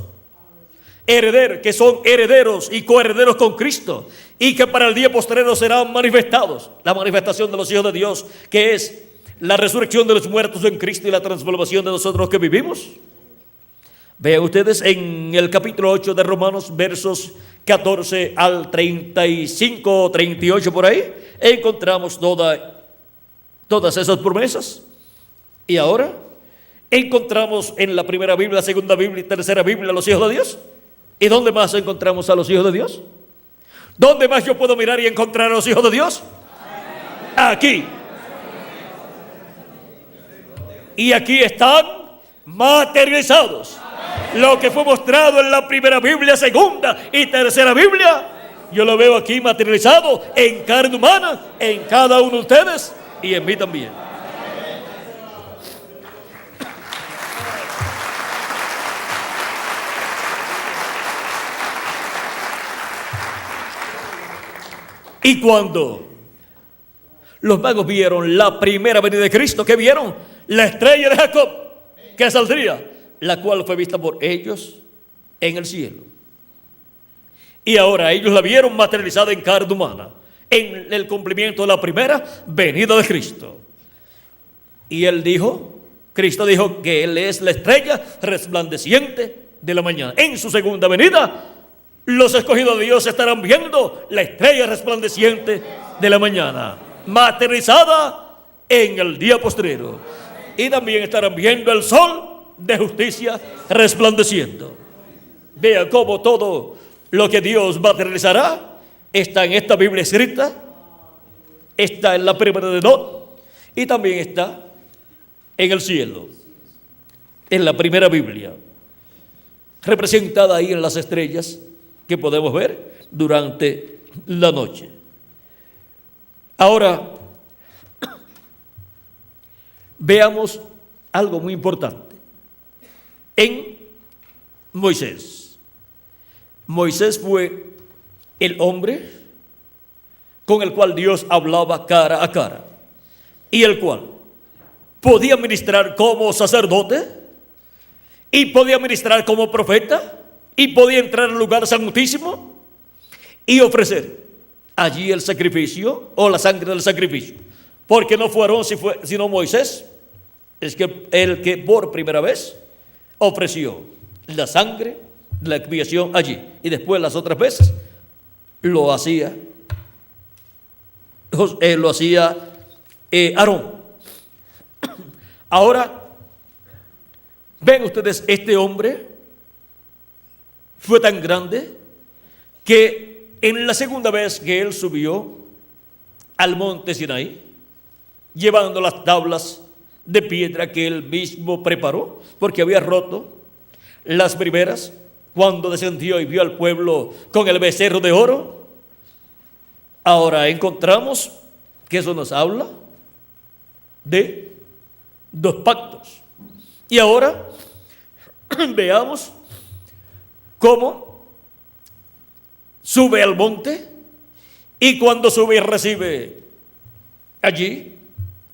herederos, que son herederos y coherederos con Cristo, y que para el día postrero serán manifestados, la manifestación de los hijos de Dios, que es la resurrección de los muertos en Cristo y la transformación de nosotros que vivimos. Vean ustedes en el capítulo 8 de Romanos, versos 14 al 35 o 38 por ahí, encontramos todas esas promesas. Y ahora encontramos en la primera Biblia, la segunda Biblia y tercera Biblia a los hijos de Dios. ¿Y dónde más encontramos a los hijos de Dios? ¿Dónde más yo puedo mirar y encontrar a los hijos de Dios? Aquí. Y aquí están materializados. Lo que fue mostrado en la primera Biblia, segunda y tercera Biblia, yo lo veo aquí materializado en carne humana, en cada uno de ustedes y en mí también. Y cuando los magos vieron la primera venida de Cristo, ¿qué vieron? La estrella de Jacob, que saldría, la cual fue vista por ellos en el cielo. Y ahora ellos la vieron materializada en carne humana, en el cumplimiento de la primera venida de Cristo. Y Cristo dijo que Él es la estrella resplandeciente de la mañana. En su segunda venida, los escogidos de Dios estarán viendo la estrella resplandeciente de la mañana, materializada en el día postrero. Y también estarán viendo el sol de justicia resplandeciendo. Vean cómo todo lo que Dios materializará está en esta Biblia escrita, está en la primera de Not y también está en el cielo, en la primera Biblia, representada ahí en las estrellas que podemos ver durante la noche. Ahora, veamos algo muy importante en Moisés. Moisés fue el hombre con el cual Dios hablaba cara a cara y el cual podía ministrar como sacerdote y podía ministrar como profeta y podía entrar al lugar santísimo y ofrecer allí el sacrificio o la sangre del sacrificio, porque no fue Aarón sino Moisés es que el que por primera vez ofreció la sangre de la expiación allí, y después las otras veces lo hacía Aarón. Ahora ven ustedes, este hombre fue tan grande que en la segunda vez que él subió al monte Sinaí, llevando las tablas de piedra que él mismo preparó, porque había roto las primeras, cuando descendió y vio al pueblo con el becerro de oro. Ahora encontramos que eso nos habla de dos pactos. Y ahora veamos cómo sube al monte, y cuando sube recibe allí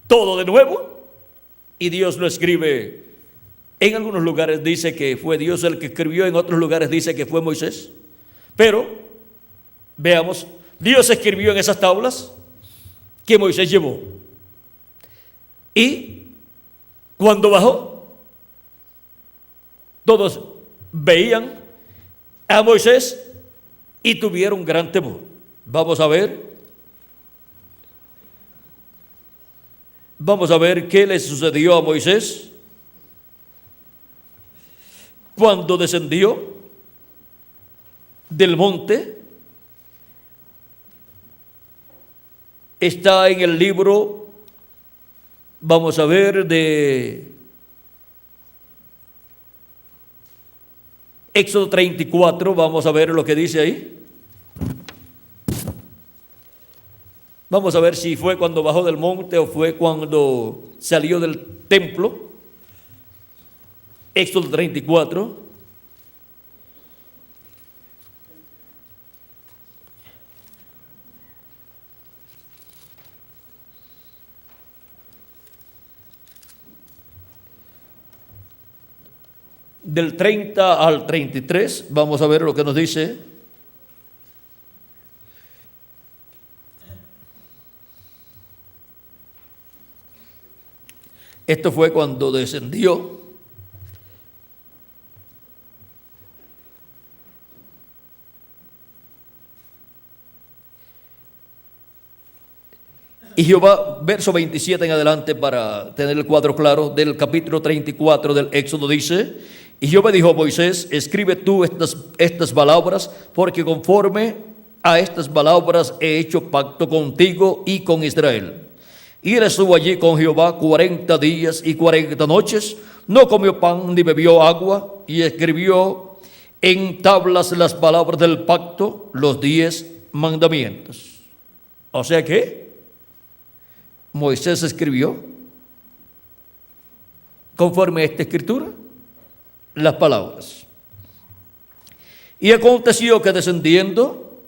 todo de nuevo, y Dios lo escribe. En algunos lugares dice que fue Dios el que escribió, en otros lugares dice que fue Moisés. Pero veamos, Dios escribió en esas tablas que Moisés llevó. Y cuando bajó, todos veían a Moisés y tuvieron gran temor. Vamos a ver qué le sucedió a Moisés cuando descendió del monte. Está en el libro, vamos a ver, de Éxodo 34, vamos a ver lo que dice ahí. Vamos a ver si fue cuando bajó del monte o fue cuando salió del templo. Éxodo 34. Del 30 al 33, vamos a ver lo que nos dice. Esto fue cuando descendió. Y Jehová, verso 27 en adelante, para tener el cuadro claro, del capítulo 34 del Éxodo, dice: y Jehová dijo a Moisés: escribe tú estas palabras, porque conforme a estas palabras he hecho pacto contigo y con Israel. Y él estuvo allí con Jehová 40 días y 40 noches, no comió pan ni bebió agua, y escribió en tablas las palabras del pacto, los 10 mandamientos. O sea que Moisés escribió, conforme a esta escritura, las palabras. Y aconteció que descendiendo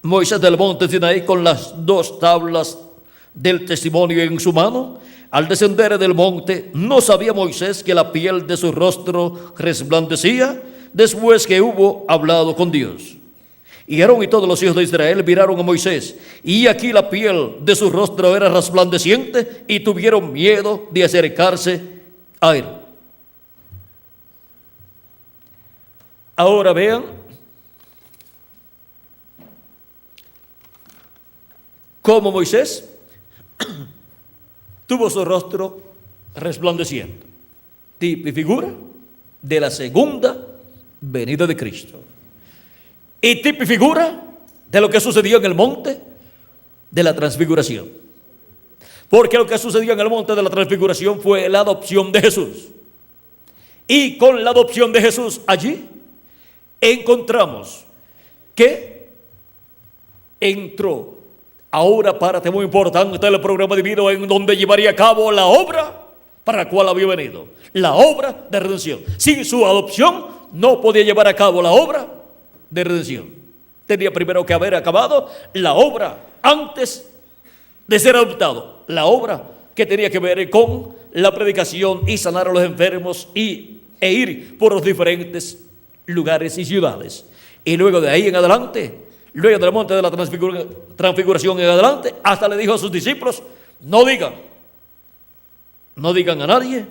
Moisés del monte Sinaí con las 2 tablas del testimonio en su mano, al descender del monte, no sabía Moisés que la piel de su rostro resplandecía después que hubo hablado con Dios. Y Aarón y todos los hijos de Israel miraron a Moisés, y aquí la piel de su rostro era resplandeciente, y tuvieron miedo de acercarse a él. Ahora vean cómo Moisés tuvo su rostro resplandeciendo, tipo y figura de la segunda venida de Cristo, y tipo y figura de lo que sucedió en el monte de la transfiguración, porque lo que sucedió en el monte de la transfiguración fue la adopción de Jesús, y con la adopción de Jesús allí encontramos que entró. Ahora parte muy importante del programa divino en donde llevaría a cabo la obra para la cual había venido, la obra de redención. Sin su adopción no podía llevar a cabo la obra de redención. Tenía primero que haber acabado la obra antes de ser adoptado, la obra que tenía que ver con la predicación y sanar a los enfermos e ir por los diferentes lugares y ciudades. Y luego de ahí en adelante, luego del monte de la transfiguración en adelante, hasta le dijo a sus discípulos, no digan a nadie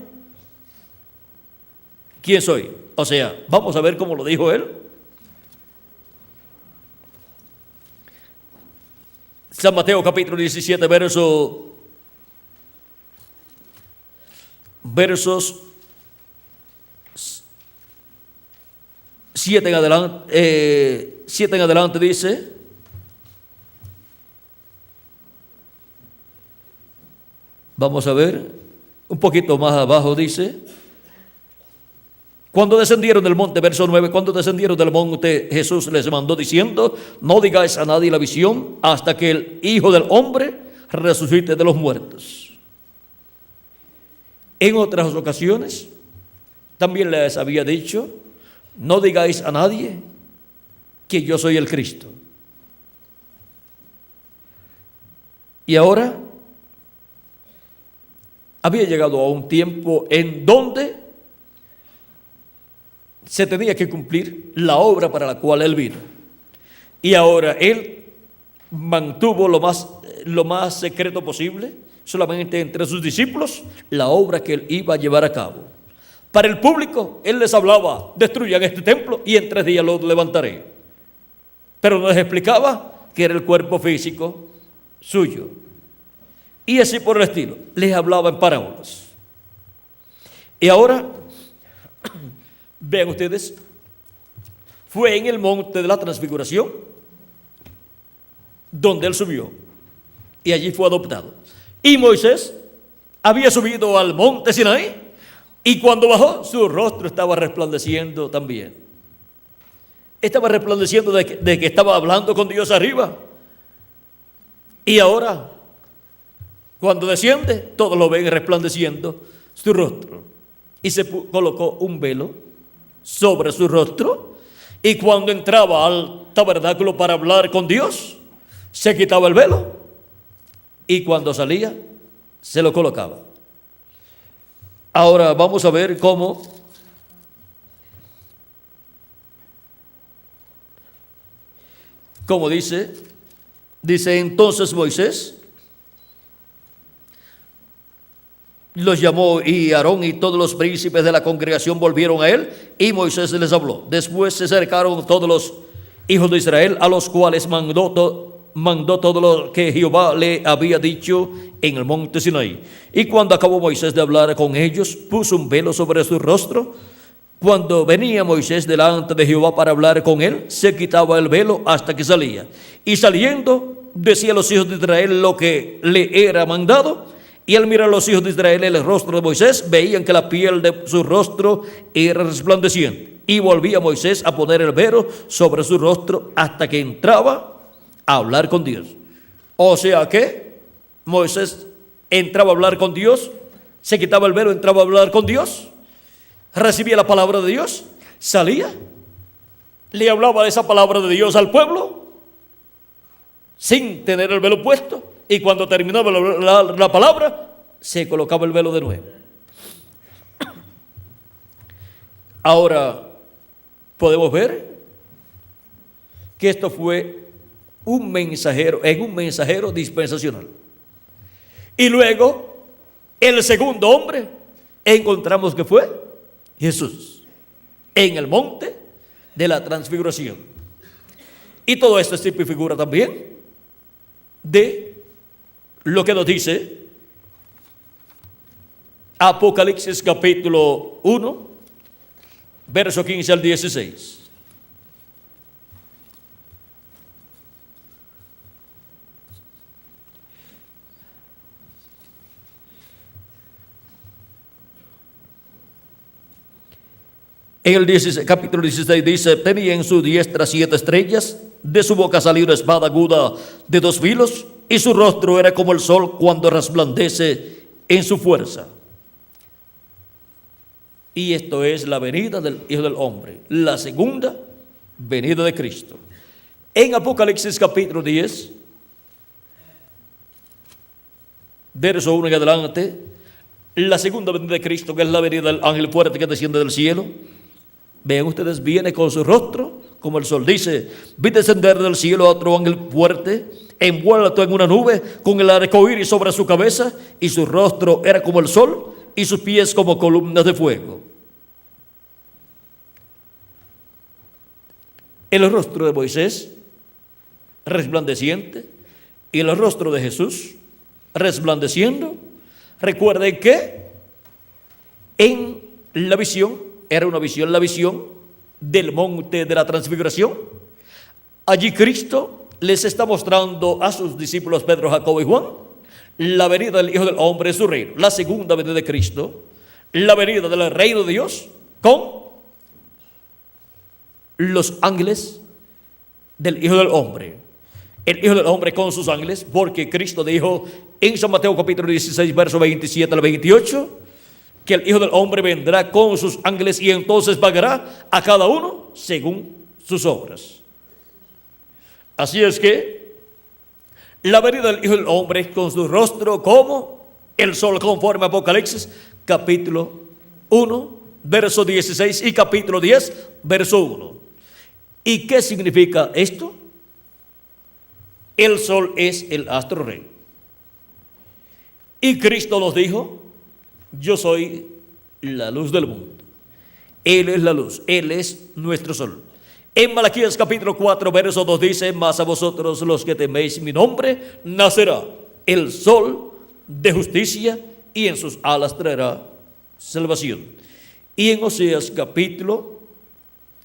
quién soy. O sea, vamos a ver cómo lo dijo él. San Mateo capítulo 17, versos 7 en adelante dice: vamos a ver, un poquito más abajo dice: cuando descendieron del monte, verso 9, cuando descendieron del monte, Jesús les mandó diciendo, no digáis a nadie la visión hasta que el Hijo del Hombre resucite de los muertos. En otras ocasiones también les había dicho, no digáis a nadie que yo soy el Cristo. Y ahora había llegado a un tiempo en donde se tenía que cumplir la obra para la cual él vino. Y ahora él mantuvo lo más secreto posible, solamente entre sus discípulos, la obra que él iba a llevar a cabo. Para el público, él les hablaba, destruyan este templo y en 3 días lo levantaré. Pero no les explicaba que era el cuerpo físico suyo. Y así por el estilo, les hablaba en parábolas. Y ahora, vean ustedes, fue en el monte de la transfiguración donde él subió y allí fue adoptado. Y Moisés había subido al monte Sinaí y cuando bajó su rostro estaba resplandeciendo también. Estaba resplandeciendo de que estaba hablando con Dios arriba. Y ahora, cuando desciende, todos lo ven resplandeciendo su rostro. Y se colocó un velo sobre su rostro. Y cuando entraba al tabernáculo para hablar con Dios, se quitaba el velo. Y cuando salía, se lo colocaba. Ahora vamos a ver cómo dice entonces Moisés los llamó y Aarón y todos los príncipes de la congregación volvieron a él y Moisés les habló. Después se acercaron todos los hijos de Israel a los cuales mandó todo lo que Jehová le había dicho en el monte Sinaí. Y cuando acabó Moisés de hablar con ellos, puso un velo sobre su rostro Cuando venía Moisés delante de Jehová para hablar con él, se quitaba el velo hasta que salía. Y saliendo, decía a los hijos de Israel lo que le era mandado. Y al mirar a los hijos de Israel el rostro de Moisés, veían que la piel de su rostro era resplandeciente. Y volvía Moisés a poner el velo sobre su rostro hasta que entraba a hablar con Dios. O sea que Moisés entraba a hablar con Dios, se quitaba el velo, entraba a hablar con Dios, recibía la palabra de Dios, salía, le hablaba de esa palabra de Dios al pueblo sin tener el velo puesto, y cuando terminaba la palabra se colocaba el velo de nuevo. Ahora podemos ver que esto fue un mensajero dispensacional. Y luego el segundo hombre encontramos que fue Jesús en el monte de la transfiguración. Y todo esto es tipo y figura también de lo que nos dice Apocalipsis capítulo 1, verso 15 al 16. En el capítulo 16 dice: tenía en su diestra 7 estrellas, de su boca salió una espada aguda de 2 filos, y su rostro era como el sol cuando resplandece en su fuerza. Y esto es la venida del Hijo del Hombre, la segunda venida de Cristo. En Apocalipsis capítulo 10, verso 1 en adelante, la segunda venida de Cristo, que es la venida del ángel fuerte que desciende del cielo. Vean ustedes, viene con su rostro como el sol. Dice: vi descender del cielo a otro ángel fuerte, envuelto en una nube, con el arco iris sobre su cabeza, y su rostro era como el sol, y sus pies como columnas de fuego. El rostro de Moisés, resplandeciente, y el rostro de Jesús, resplandeciendo. Recuerden que en la visión, era una visión, la visión del monte de la transfiguración. Allí Cristo les está mostrando a sus discípulos Pedro, Jacobo y Juan la venida del Hijo del Hombre en su reino, la segunda venida de Cristo, la venida del reino de Dios con los ángeles del Hijo del Hombre. El Hijo del Hombre con sus ángeles, porque Cristo dijo en San Mateo capítulo 16, verso 27 al 28, que el Hijo del Hombre vendrá con sus ángeles y entonces pagará a cada uno según sus obras. Así es que la venida del Hijo del Hombre con su rostro como el sol, conforme a Apocalipsis capítulo 1, verso 16 y capítulo 10, verso 1. ¿Y qué significa esto? El sol es el astro rey. Y Cristo nos dijo: yo soy la luz del mundo. Él es la luz, Él es nuestro sol. En Malaquías capítulo 4, verso 2 dice: mas a vosotros los que teméis mi nombre, nacerá el sol de justicia, y en sus alas traerá salvación. Y en Oseas capítulo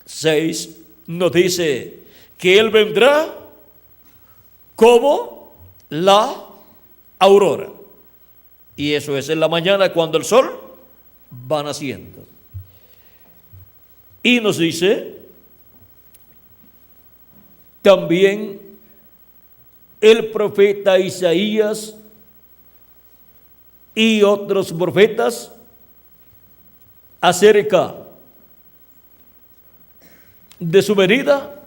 6 nos dice que Él vendrá como la aurora. Y eso es en la mañana cuando el sol va naciendo. Y nos dice también el profeta Isaías y otros profetas acerca de su venida.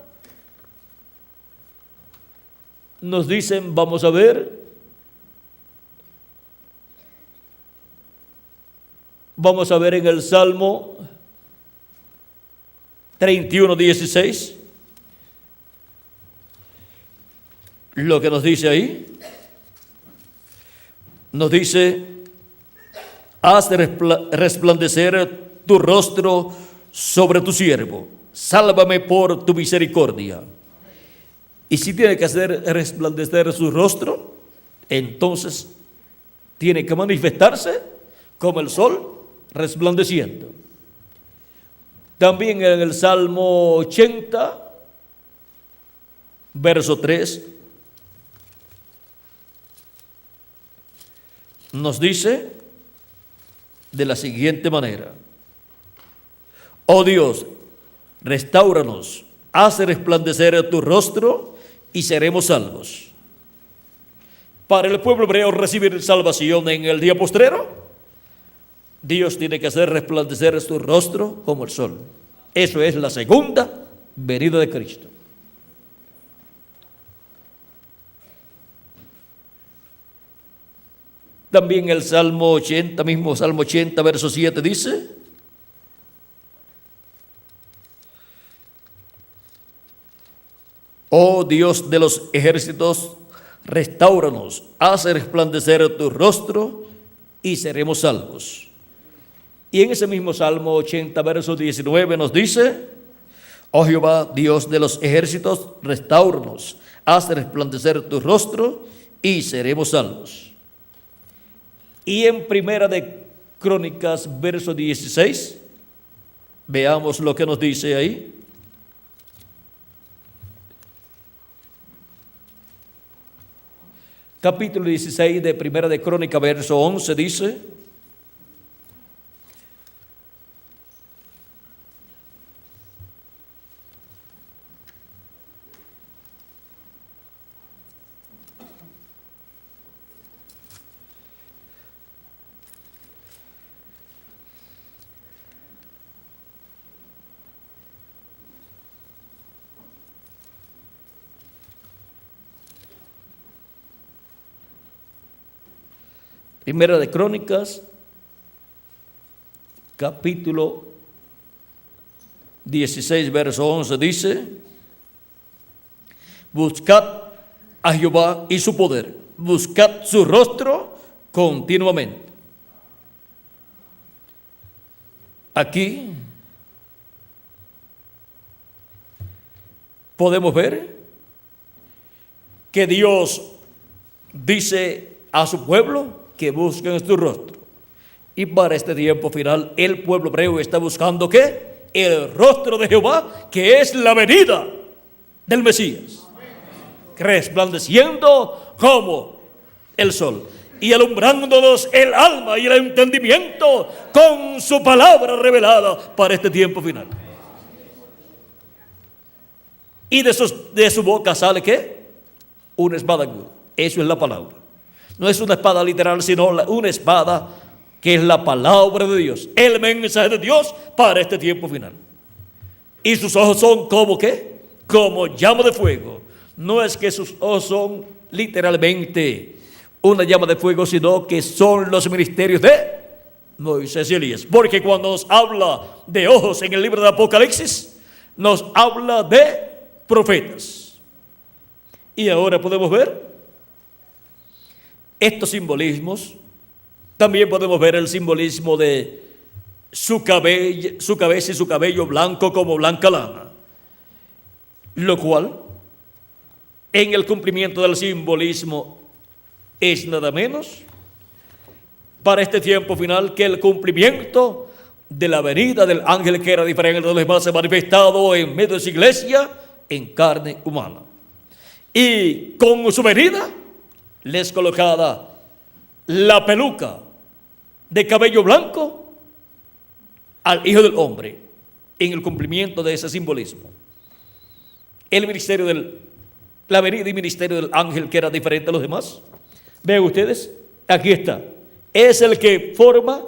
Nos dicen, vamos a ver, en el Salmo 31, 16, lo que nos dice ahí. Nos dice: haz resplandecer tu rostro sobre tu siervo, sálvame por tu misericordia. Y si tiene que hacer resplandecer su rostro, entonces tiene que manifestarse como el sol resplandeciendo. También en el Salmo 80, verso 3, nos dice de la siguiente manera: oh Dios, restáuranos, haz resplandecer tu rostro y seremos salvos. Para el pueblo hebreo recibir salvación en el día postrero, Dios tiene que hacer resplandecer su rostro como el sol. Eso es la segunda venida de Cristo. También el Salmo 80, mismo Salmo 80, verso 7 dice: oh Dios de los ejércitos, restáuranos, haz resplandecer tu rostro y seremos salvos. Y en ese mismo Salmo 80, verso 19 nos dice: oh Jehová, Dios de los ejércitos, restáuranos, haz resplandecer tu rostro y seremos salvos. Y en Primera de Crónicas, verso 16, veamos lo que nos dice ahí. Capítulo 16 de Primera de Crónicas, verso 11 dice: Primera de Crónicas, capítulo 16, verso 11 dice: buscad a Jehová y su poder, buscad su rostro continuamente. Aquí podemos ver que Dios dice a su pueblo que busquen su rostro. Y para este tiempo final, el pueblo hebreo está buscando ¿qué? El rostro de Jehová, que es la venida del Mesías, resplandeciendo como el sol y alumbrándonos el alma y el entendimiento con su palabra revelada para este tiempo final. Y de su boca sale ¿qué? Una espada aguda. Eso es la palabra. No es una espada literal, sino una espada que es la palabra de Dios, el mensaje de Dios para este tiempo final. Y sus ojos son como ¿qué? Como llama de fuego. No es que sus ojos son literalmente una llama de fuego, sino que son los ministerios de Moisés y Elías. Porque cuando nos habla de ojos en el libro de Apocalipsis, nos habla de profetas. Y ahora podemos ver estos simbolismos. También podemos ver el simbolismo de su cabeza y su cabello blanco como blanca lana, lo cual en el cumplimiento del simbolismo es nada menos para este tiempo final que el cumplimiento de la venida del ángel que era diferente de los demás, manifestado en medio de su iglesia en carne humana. Y con su venida les colocada la peluca de cabello blanco al Hijo del Hombre, en el cumplimiento de ese simbolismo. El ministerio la venida y ministerio del ángel que era diferente a los demás. Vean ustedes, aquí está. Es el que forma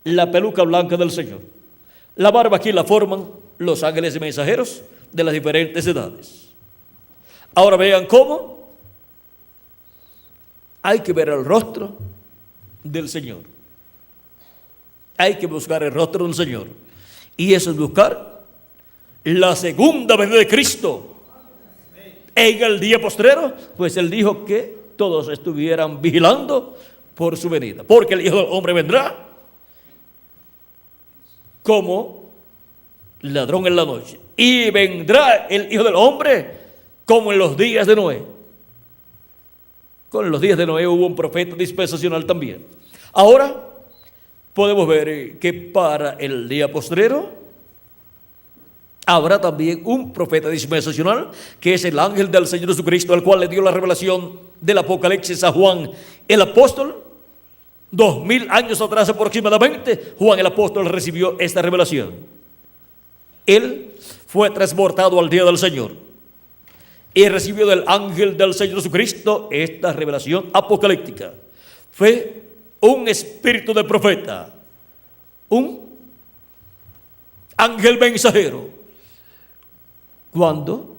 la peluca blanca del Señor. La barba aquí la forman los ángeles y mensajeros de las diferentes edades. Ahora vean cómo hay que ver el rostro del Señor. Hay que buscar el rostro del Señor. Y eso es buscar la segunda venida de Cristo. En el día postrero, pues Él dijo que todos estuvieran vigilando por su venida. Porque el Hijo del Hombre vendrá como ladrón en la noche. Y vendrá el Hijo del Hombre como en los días de Noé. Con los días de Noé hubo un profeta dispensacional también. Ahora podemos ver que para el día postrero habrá también un profeta dispensacional, que es el ángel del Señor Jesucristo, al cual le dio la revelación del Apocalipsis a Juan el apóstol. 2000 años atrás aproximadamente, Juan el apóstol recibió esta revelación. Él fue transportado al día del Señor y recibió del ángel del Señor Jesucristo esta revelación apocalíptica. Fue un espíritu de profeta, un ángel mensajero. Cuando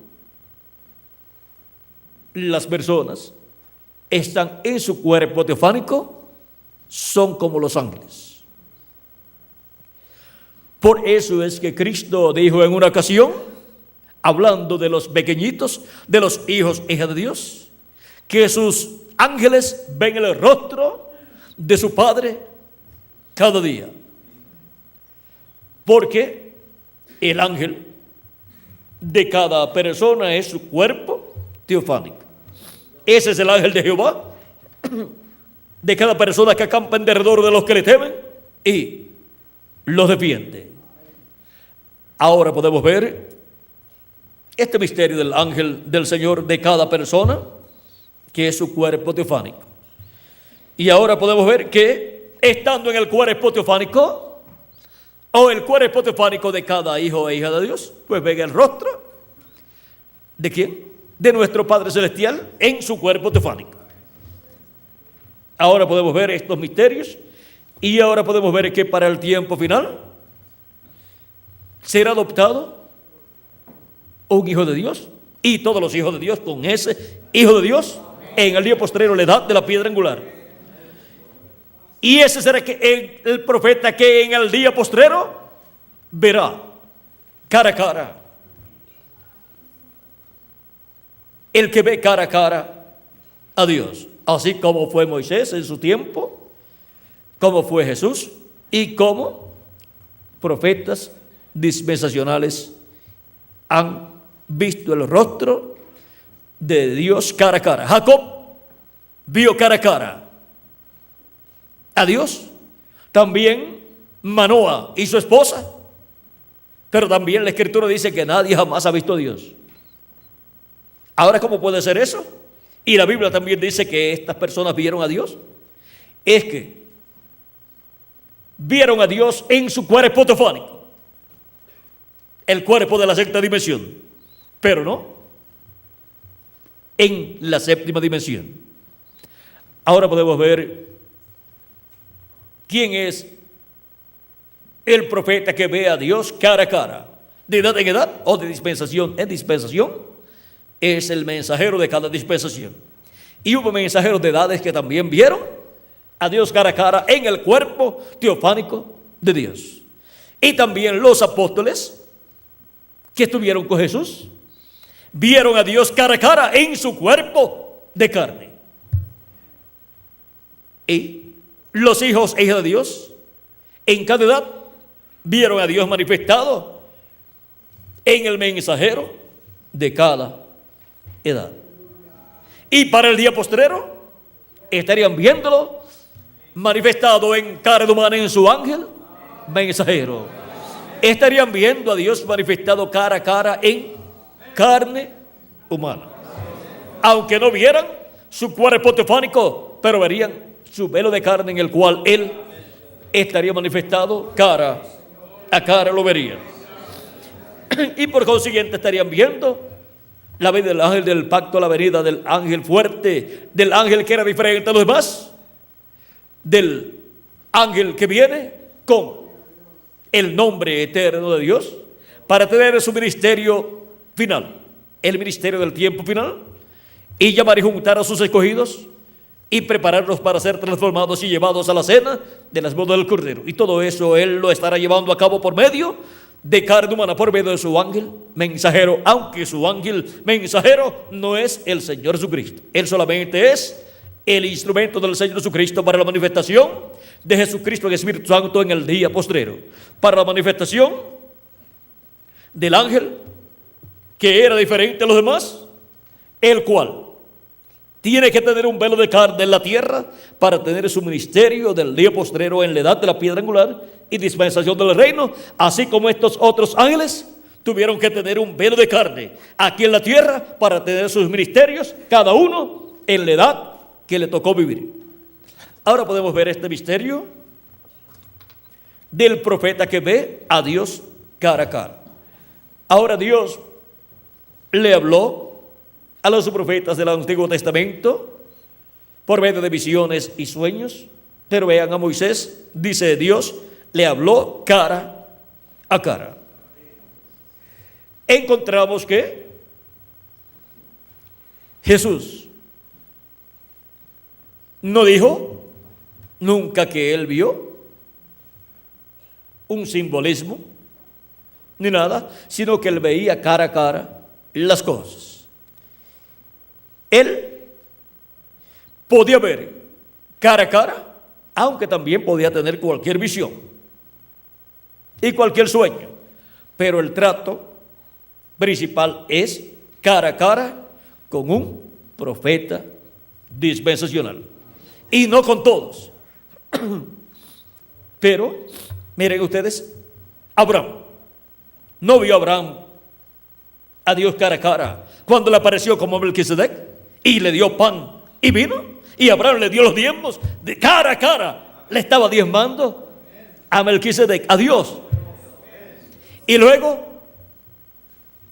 las personas están en su cuerpo teofánico, son como los ángeles. Por eso es que Cristo dijo en una ocasión, hablando de los pequeñitos, de los hijos e hijas de Dios, que sus ángeles ven el rostro de su Padre cada día. Porque el ángel de cada persona es su cuerpo teofánico. Ese es el ángel de Jehová, de cada persona que acampa en derredor de los que le temen y los defiende. Ahora podemos ver este misterio del ángel del Señor de cada persona, que es su cuerpo teofánico. Y ahora podemos ver que estando en el cuerpo teofánico, o el cuerpo teofánico de cada hijo e hija de Dios, pues ven el rostro ¿de quién? De nuestro Padre Celestial en su cuerpo teofánico. Ahora podemos ver estos misterios y ahora podemos ver que para el tiempo final será adoptado un hijo de Dios y todos los hijos de Dios con ese hijo de Dios en el día postrero, la edad de la piedra angular. Y ese será el profeta que en el día postrero verá cara a cara. El que ve cara a cara a Dios. Así como fue Moisés en su tiempo, como fue Jesús y como profetas dispensacionales han visto el rostro de Dios cara a cara. Jacob vio cara a cara a Dios. También Manoah y su esposa. Pero también la Escritura dice que nadie jamás ha visto a Dios. Ahora, ¿cómo puede ser eso? Y la Biblia también dice que estas personas vieron a Dios. Es que vieron a Dios en su cuerpo teofánico, el cuerpo de la sexta dimensión, pero no en la séptima dimensión. Ahora podemos ver quién es el profeta que ve a Dios cara a cara, de edad en edad o de dispensación en dispensación. Es el mensajero de cada dispensación. Y hubo mensajeros de edades que también vieron a Dios cara a cara en el cuerpo teofánico de Dios. Y también los apóstoles que estuvieron con Jesús vieron a Dios cara a cara en su cuerpo de carne. Y los hijos e hijas de Dios en cada edad vieron a Dios manifestado en el mensajero de cada edad. Y para el día postrero estarían viéndolo manifestado en carne humana en su ángel mensajero. Estarían viendo a Dios manifestado cara a cara en carne humana. Aunque no vieran su cuerpo teofánico, pero verían su velo de carne en el cual Él estaría manifestado cara a cara, lo verían. Y por consiguiente estarían viendo la venida del ángel del pacto, la venida del ángel fuerte, del ángel que era diferente a los demás, del ángel que viene con el nombre eterno de Dios para tener su ministerio final, el ministerio del tiempo final, y llamar y juntar a sus escogidos y prepararlos para ser transformados y llevados a la cena de las bodas del Cordero. Y todo eso Él lo estará llevando a cabo por medio de carne humana, por medio de su ángel mensajero, aunque su ángel mensajero no es el Señor Jesucristo. Él solamente es el instrumento del Señor Jesucristo para la manifestación de Jesucristo en Espíritu Santo en el día postrero, para la manifestación del ángel que era diferente a los demás, el cual tiene que tener un velo de carne en la tierra para tener su ministerio del día postrero en la edad de la piedra angular y dispensación del reino, así como estos otros ángeles tuvieron que tener un velo de carne aquí en la tierra para tener sus ministerios, cada uno en la edad que le tocó vivir. Ahora podemos ver este misterio del profeta que ve a Dios cara a cara. Ahora Dios le habló a los profetas del Antiguo Testamento por medio de visiones y sueños, pero vean a Moisés, dice Dios, le habló cara a cara. Encontramos que Jesús no dijo nunca que él vio un simbolismo ni nada, sino que él veía cara a cara las cosas. Él podía ver cara a cara, aunque también podía tener cualquier visión y cualquier sueño, pero el trato principal es cara a cara con un profeta dispensacional, y no con todos. Pero miren ustedes, Abraham no vio a Abraham a Dios cara a cara cuando le apareció como Melquisedec y le dio pan y vino, y Abraham le dio los diezmos de cara a cara, le estaba diezmando a Melquisedec, a Dios. Y luego,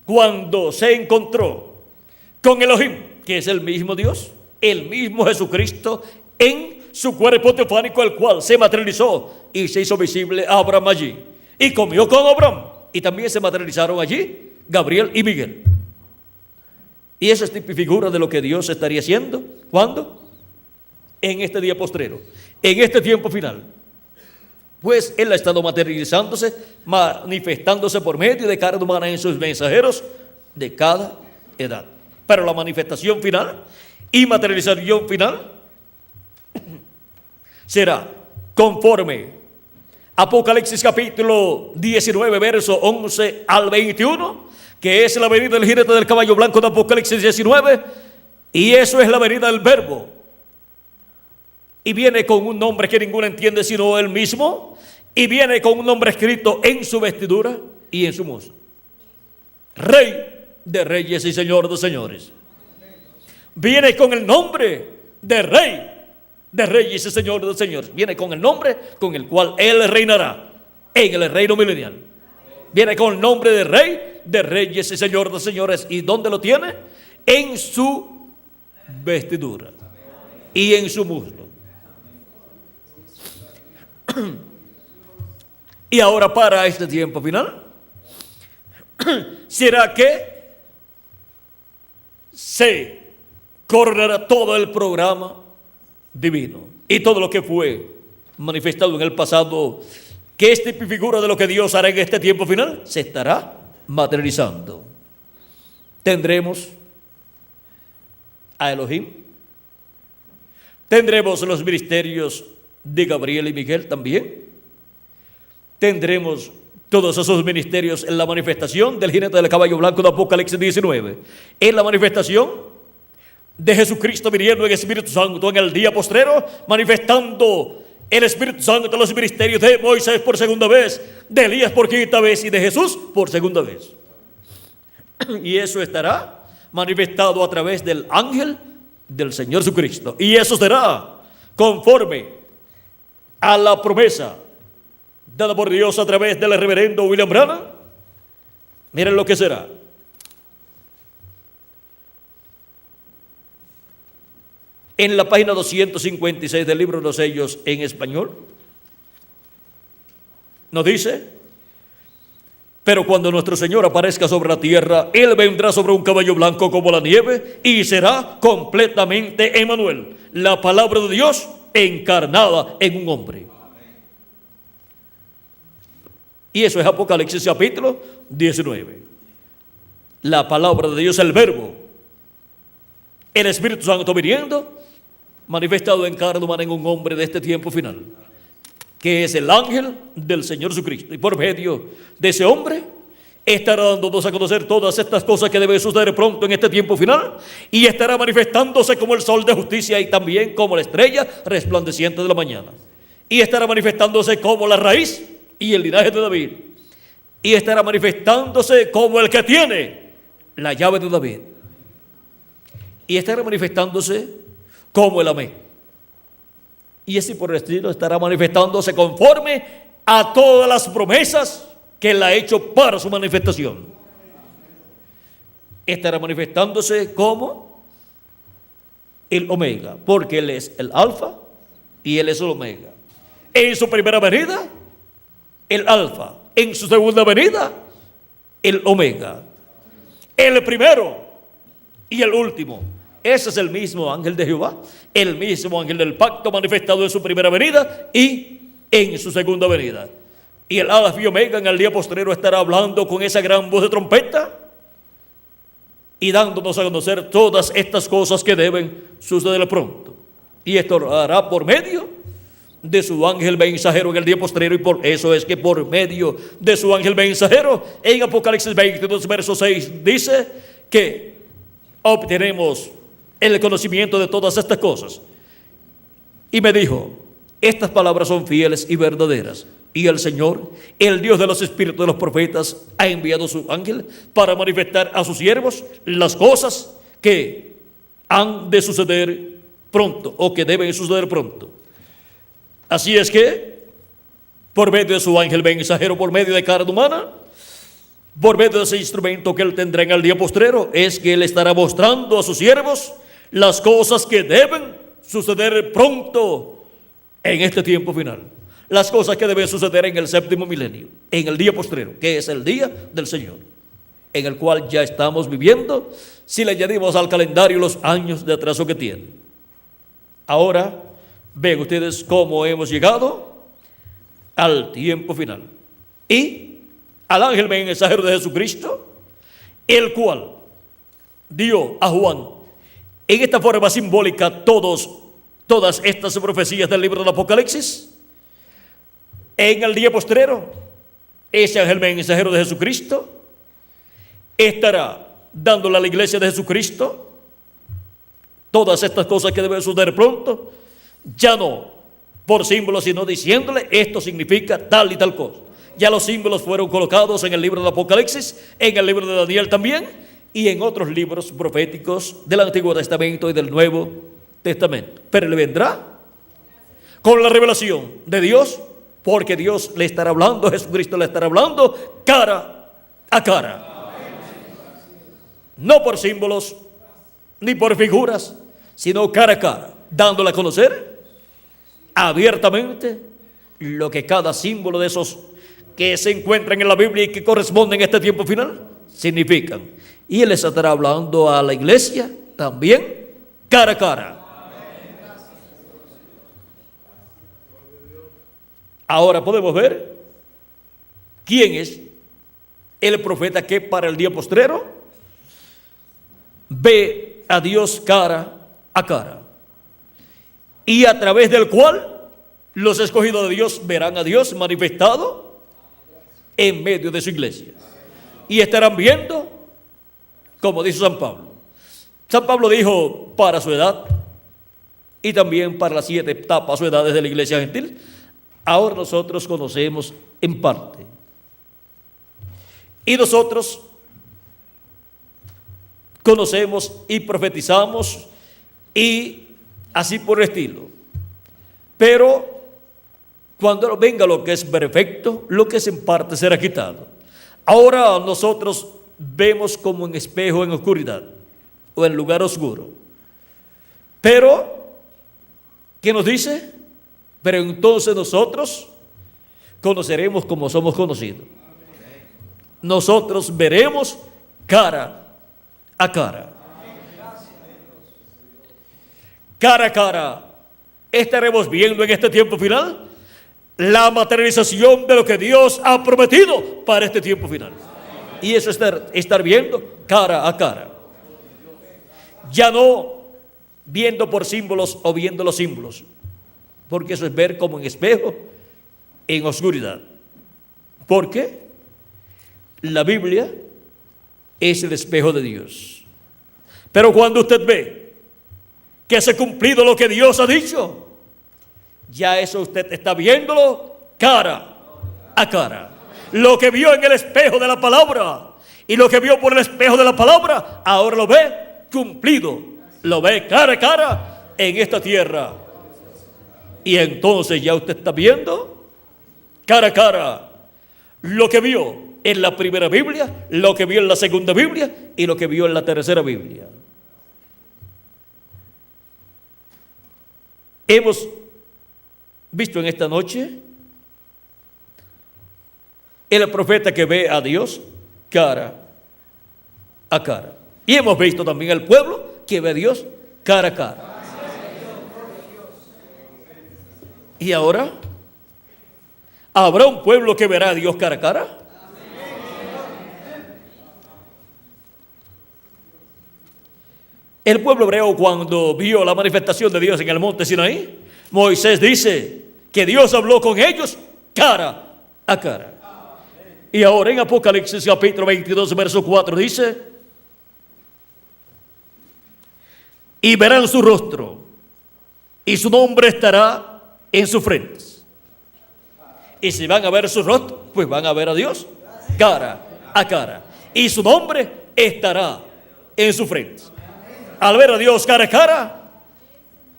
cuando se encontró con Elohim, que es el mismo Dios, el mismo Jesucristo, en su cuerpo teofánico, el cual se materializó y se hizo visible a Abraham allí, y comió con Abraham, y también se materializaron allí Gabriel y Miguel. Y eso es tipo y figura de lo que Dios estaría haciendo. ¿Cuándo? En este día postrero, en este tiempo final. Pues Él ha estado materializándose, manifestándose por medio de carne humana en sus mensajeros de cada edad. Pero la manifestación final y materialización final será conforme Apocalipsis capítulo 19, verso 11 al 21, que es la venida del jinete del caballo blanco de Apocalipsis 19, y eso es la venida del Verbo. Y viene con un nombre que ninguno entiende sino él mismo, y viene con un nombre escrito en su vestidura y en su muslo: Rey de reyes y Señor de señores. Viene con el nombre de Rey de reyes y Señor de señores. Viene con el nombre con el cual Él reinará en el reino milenial. Viene con el nombre de Rey de reyes y Señor de señores. ¿Y dónde lo tiene? En su vestidura y en su muslo. Y ahora, para este tiempo final, será que se coronará todo el programa divino y todo lo que fue manifestado en el pasado, que es tipo y figura de lo que Dios hará en este tiempo final, se estará materializando. Tendremos a Elohim, tendremos los ministerios de Gabriel y Miguel también, tendremos todos esos ministerios en la manifestación del jinete del caballo blanco de Apocalipsis 19, en la manifestación de Jesucristo viniendo en Espíritu Santo en el día postrero, manifestando el Espíritu Santo de los ministerios de Moisés por segunda vez, de Elías por quinta vez y de Jesús por segunda vez. Y eso estará manifestado a través del ángel del Señor Jesucristo. Y eso será conforme a la promesa dada por Dios a través del reverendo William Branham. Miren lo que será. En la página 256 del libro de los sellos en español, nos dice: pero cuando nuestro Señor aparezca sobre la tierra, Él vendrá sobre un caballo blanco como la nieve y será completamente Emmanuel, la palabra de Dios encarnada en un hombre. Y eso es Apocalipsis capítulo 19. La palabra de Dios, el Verbo, el Espíritu Santo viniendo, manifestado en carne humana en un hombre de este tiempo final, que es el ángel del Señor Jesucristo. Y por medio de ese hombre estará dándonos a conocer todas estas cosas que deben suceder pronto en este tiempo final, y estará manifestándose como el sol de justicia y también como la estrella resplandeciente de la mañana, y estará manifestándose como la raíz y el linaje de David, y estará manifestándose como el que tiene la llave de David, y estará manifestándose como el Amén, y así por el estilo estará manifestándose conforme a todas las promesas que Él ha hecho para su manifestación. Estará manifestándose como el Omega, porque Él es el Alfa y Él es el Omega. En su primera venida, el Alfa; en su segunda venida, el Omega. El primero y el último. Ese es el mismo ángel de Jehová, el mismo ángel del pacto manifestado en su primera venida y en su segunda venida. Y el Alfa y Omega en el día postrero estará hablando con esa gran voz de trompeta y dándonos a conocer todas estas cosas que deben suceder pronto. Y esto lo hará por medio de su ángel mensajero en el día postrero, y por eso es que por medio de su ángel mensajero, en Apocalipsis 22, verso 6, dice que obtenemos el conocimiento de todas estas cosas. Y me dijo: estas palabras son fieles y verdaderas, y el Señor, el Dios de los espíritus de los profetas, ha enviado su ángel para manifestar a sus siervos las cosas que han de suceder pronto, o que deben suceder pronto. Así es que, por medio de su ángel mensajero, por medio de carne humana, por medio de ese instrumento que Él tendrá en el día postrero, es que Él estará mostrando a sus siervos las cosas que deben suceder pronto en este tiempo final. Las cosas que deben suceder en el séptimo milenio, en el día postrero, que es el día del Señor, en el cual ya estamos viviendo, si le añadimos al calendario los años de atraso que tiene. Ahora, ven ustedes cómo hemos llegado al tiempo final. Y al ángel mensajero de Jesucristo, el cual dio a Juan en esta forma simbólica todas estas profecías del libro del Apocalipsis, en el día postrero, ese ángel mensajero de Jesucristo estará dándole a la iglesia de Jesucristo todas estas cosas que deben suceder pronto, ya no por símbolos, sino diciéndole: esto significa tal y tal cosa. Ya los símbolos fueron colocados en el libro del Apocalipsis, en el libro de Daniel también, y en otros libros proféticos del Antiguo Testamento y del Nuevo Testamento. Pero Él vendrá con la revelación de Dios, porque Dios le estará hablando, Jesucristo le estará hablando cara a cara. No por símbolos ni por figuras, sino cara a cara, dándole a conocer abiertamente lo que cada símbolo de esos que se encuentran en la Biblia y que corresponden a este tiempo final significan. Y Él les estará hablando a la iglesia también cara a cara. Ahora podemos ver quién es el profeta que para el día postrero ve a Dios cara a cara, y a través del cual los escogidos de Dios verán a Dios manifestado en medio de su iglesia, y estarán viendo, como dice San Pablo. San Pablo dijo: para su edad y también para las 7 etapas o edades de la iglesia gentil. Ahora nosotros conocemos en parte, y nosotros conocemos y profetizamos y así por el estilo. Pero cuando venga lo que es perfecto, lo que es en parte será quitado. Ahora nosotros vemos como en espejo en oscuridad o en lugar oscuro. Pero, ¿qué nos dice? Pero entonces nosotros conoceremos como somos conocidos. Nosotros veremos cara a cara. Cara a cara estaremos viendo en este tiempo final la materialización de lo que Dios ha prometido para este tiempo final. Y eso es estar viendo cara a cara. Ya no viendo por símbolos o viendo los símbolos, porque eso es ver como en espejo en oscuridad. Porque la Biblia es el espejo de Dios. Pero cuando usted ve que se ha cumplido lo que Dios ha dicho, ya eso usted está viéndolo cara a cara. Lo que vio en el espejo de la palabra y lo que vio por el espejo de la palabra, ahora lo ve cumplido. Lo ve cara a cara en esta tierra. Y entonces ya usted está viendo cara a cara lo que vio en la primera Biblia, lo que vio en la segunda Biblia y lo que vio en la tercera Biblia. Hemos visto en esta noche el profeta que ve a Dios cara a cara. Y hemos visto también el pueblo que ve a Dios cara a cara. Y ahora, ¿habrá un pueblo que verá a Dios cara a cara? El pueblo hebreo, cuando vio la manifestación de Dios en el monte Sinaí, Moisés dice que Dios habló con ellos cara a cara. Y ahora en Apocalipsis capítulo 22 verso 4 dice: y verán su rostro y su nombre estará en sus frentes. Y si van a ver su rostro, pues van a ver a Dios cara a cara, y su nombre estará en sus frentes. Al ver a Dios cara a cara,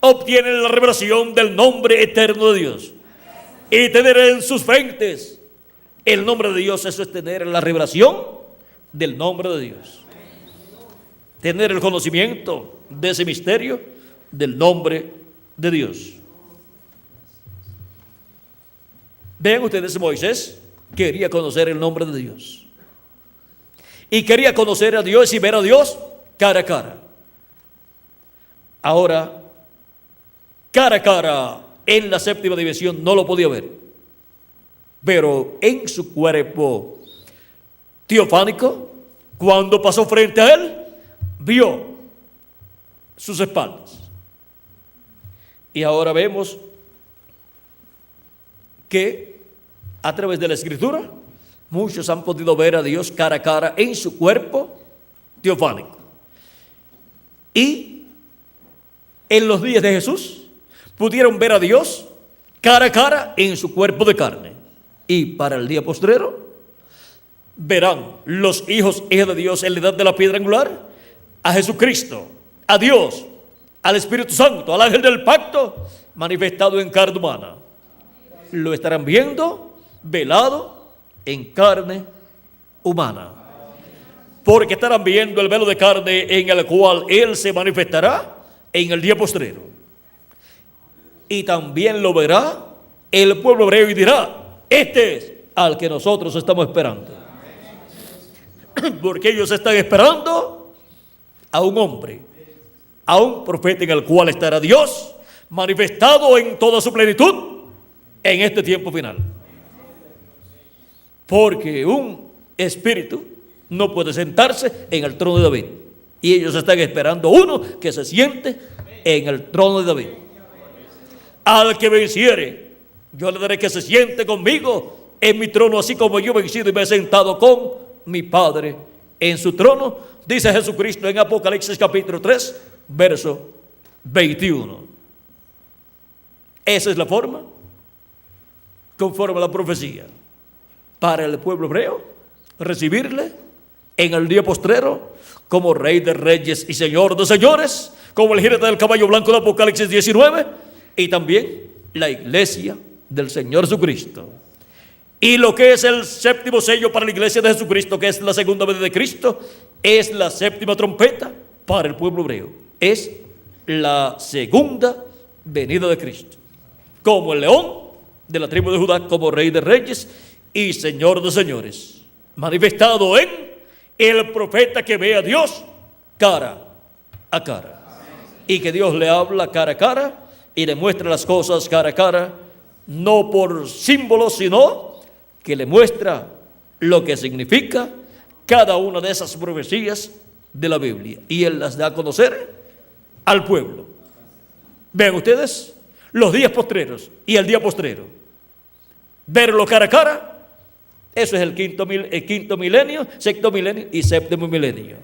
obtienen la revelación del nombre eterno de Dios. Y tener en sus frentes el nombre de Dios, eso es tener la revelación del nombre de Dios. Tener el conocimiento de ese misterio del nombre de Dios. Vean ustedes, Moisés quería conocer el nombre de Dios. Y quería conocer a Dios y ver a Dios cara a cara. Ahora, cara a cara, en la séptima dimensión no lo podía ver. Pero en su cuerpo teofánico, cuando pasó frente a él, vio sus espaldas. Y ahora vemos que a través de la Escritura, muchos han podido ver a Dios cara a cara en su cuerpo teofánico. Y en los días de Jesús pudieron ver a Dios cara a cara en su cuerpo de carne. Y para el día postrero verán los hijos e hijas de Dios en la edad de la piedra angular a Jesucristo, a Dios, al Espíritu Santo, al ángel del pacto manifestado en carne humana. Lo estarán viendo velado en carne humana, porque estarán viendo el velo de carne en el cual Él se manifestará en el día postrero. Y también lo verá el pueblo hebreo y dirá: este es al que nosotros estamos esperando. Porque ellos están esperando a un hombre, a un profeta en el cual estará Dios manifestado en toda su plenitud en este tiempo final. Porque un espíritu no puede sentarse en el trono de David. Y ellos están esperando uno que se siente en el trono de David. Al que venciere, yo le daré que se siente conmigo en mi trono, así como yo he vencido y me he sentado con mi Padre en su trono, dice Jesucristo en Apocalipsis capítulo 3, verso 21. Esa es la forma, conforme a la profecía, para el pueblo hebreo recibirle en el día postrero como Rey de Reyes y Señor de Señores, como el jinete del caballo blanco de Apocalipsis 19, y también la iglesia del Señor Jesucristo. Y lo que es el séptimo sello para la iglesia de Jesucristo, que es la segunda venida de Cristo, es la séptima trompeta para el pueblo hebreo. Es la segunda venida de Cristo, como el león de la tribu de Judá, como Rey de Reyes y Señor de Señores, manifestado en el profeta que ve a Dios cara a cara. Y que Dios le habla cara a cara y le muestra las cosas cara a cara, no por símbolos, sino que le muestra lo que significa cada una de esas profecías de la Biblia. Y Él las da a conocer al pueblo. Vean ustedes los días postreros y el día postrero. Verlo cara a cara. Eso es el quinto milenio, sexto milenio y séptimo milenio.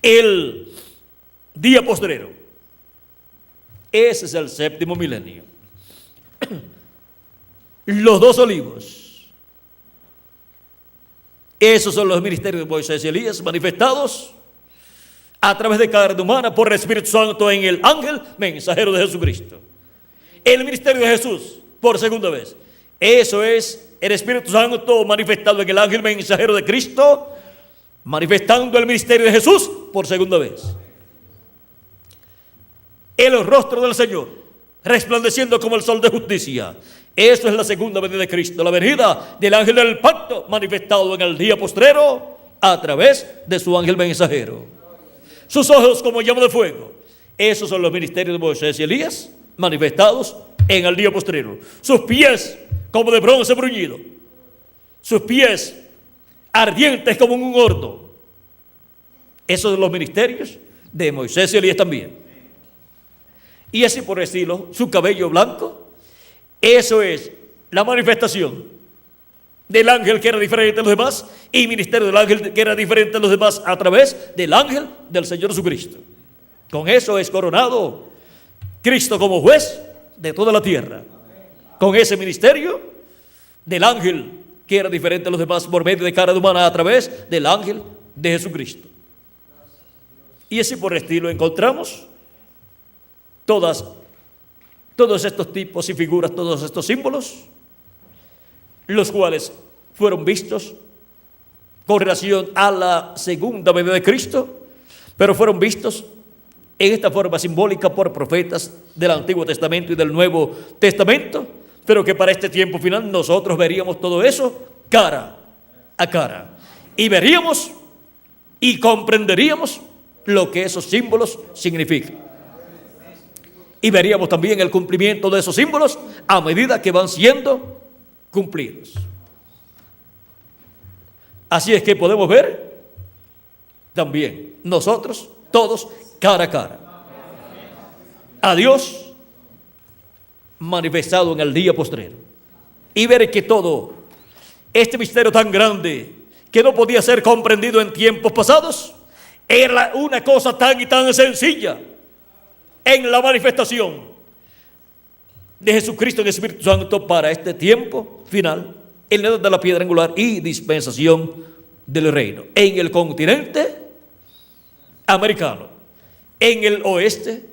El día postrero, ese es el séptimo milenio. Los dos olivos, Esos son los ministerios de Moisés y Elías manifestados a través de carne humana por el Espíritu Santo en el ángel mensajero de Jesucristo. El ministerio de Jesús, por segunda vez. Eso es el Espíritu Santo manifestado en el ángel mensajero de Cristo, manifestando el ministerio de Jesús por segunda vez. El rostro del Señor, resplandeciendo como el sol de justicia. Eso es la segunda venida de Cristo, la venida del ángel del pacto, manifestado en el día postrero a través de su ángel mensajero. Sus ojos como llama de fuego. Esos son los ministerios de Moisés y Elías, manifestados en el día postrero. Sus pies como de bronce bruñido. Sus pies ardientes como un horno. Esos son los ministerios de Moisés y Elías también. Y así por el estilo, su cabello blanco. Eso es la manifestación del ángel que era diferente a los demás, y ministerio del ángel que era diferente a los demás a través del ángel del Señor Jesucristo. Con eso es coronado Cristo como juez de toda la tierra. Con ese ministerio del ángel que era diferente a los demás por medio de carne humana a través del ángel de Jesucristo. Y así por el estilo encontramos todos estos tipos y figuras, todos estos símbolos, los cuales fueron vistos con relación a la segunda venida de Cristo, pero fueron vistos en esta forma simbólica por profetas del Antiguo Testamento y del Nuevo Testamento, pero que para este tiempo final nosotros veríamos todo eso cara a cara, y veríamos y comprenderíamos lo que esos símbolos significan. Y veríamos también el cumplimiento de esos símbolos a medida que van siendo cumplidos. Así es que podemos ver también nosotros, todos, cara a cara, a Dios manifestado en el día postrero, y ver que todo este misterio tan grande que no podía ser comprendido en tiempos pasados era una cosa tan y tan sencilla en la manifestación de Jesucristo en el Espíritu Santo para este tiempo final, en la edad de la piedra angular y dispensación del reino, en el continente americano, en el oeste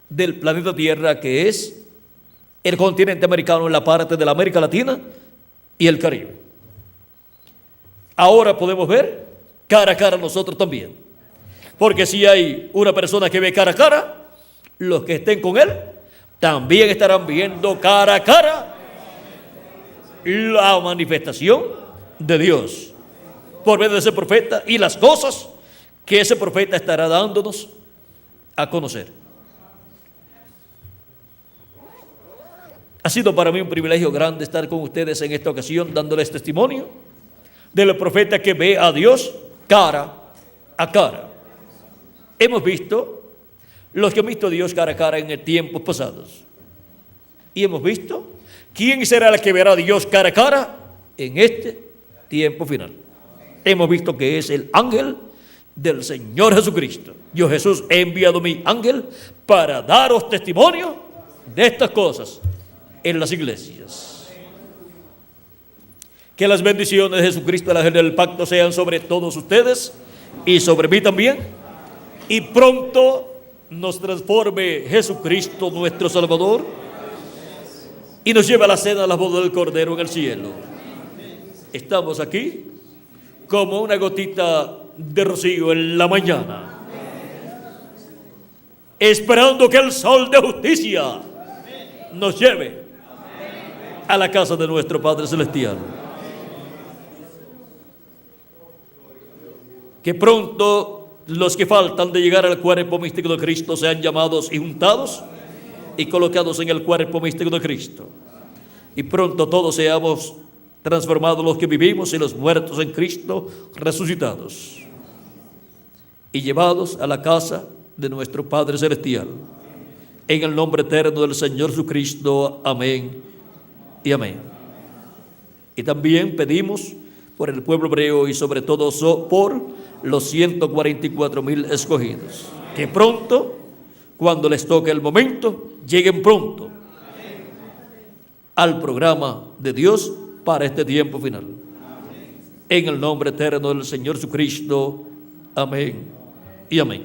del planeta Tierra, que es el continente americano, en la parte de la América Latina y el Caribe. Ahora podemos ver cara a cara nosotros también, porque si hay una persona que ve cara a cara, los que estén con él también estarán viendo cara a cara la manifestación de Dios por medio de ese profeta y las cosas que ese profeta estará dándonos a conocer. Ha sido para mí un privilegio grande estar con ustedes en esta ocasión, dándoles testimonio del profeta que ve a Dios cara a cara. Hemos visto los que han visto a Dios cara a cara en tiempos pasados, y hemos visto quién será el que verá a Dios cara a cara en este tiempo final. Hemos visto que es el ángel del Señor Jesucristo. Yo, Jesús, he enviado mi ángel para daros testimonio de estas cosas en las iglesias. Que las bendiciones de Jesucristo, el ángel del pacto, sean sobre todos ustedes y sobre mí también, y pronto nos transforme Jesucristo nuestro Salvador y nos lleve a la cena de la boda del Cordero en el cielo. Estamos aquí como una gotita de rocío en la mañana, esperando que el sol de justicia nos lleve a la casa de nuestro Padre Celestial. Que pronto los que faltan de llegar al cuerpo místico de Cristo sean llamados y juntados y colocados en el cuerpo místico de Cristo. Y pronto todos seamos transformados, los que vivimos y los muertos en Cristo resucitados, y llevados a la casa de nuestro Padre Celestial. En el nombre eterno del Señor Jesucristo. Amén y amén. Y también pedimos por el pueblo hebreo y sobre todo por los 144,000 escogidos, que pronto, cuando les toque el momento, lleguen pronto al programa de Dios para este tiempo final. en el nombre eterno del Señor Jesucristo. Amén y amén.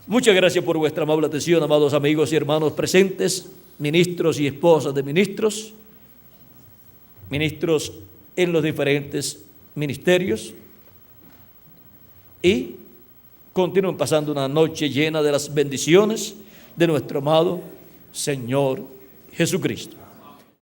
Muchas gracias por vuestra amable atención, amados amigos y hermanos presentes, ministros y esposas de ministros, ministros en los diferentes ministerios, y continúen pasando una noche llena de las bendiciones de nuestro amado Señor Jesucristo.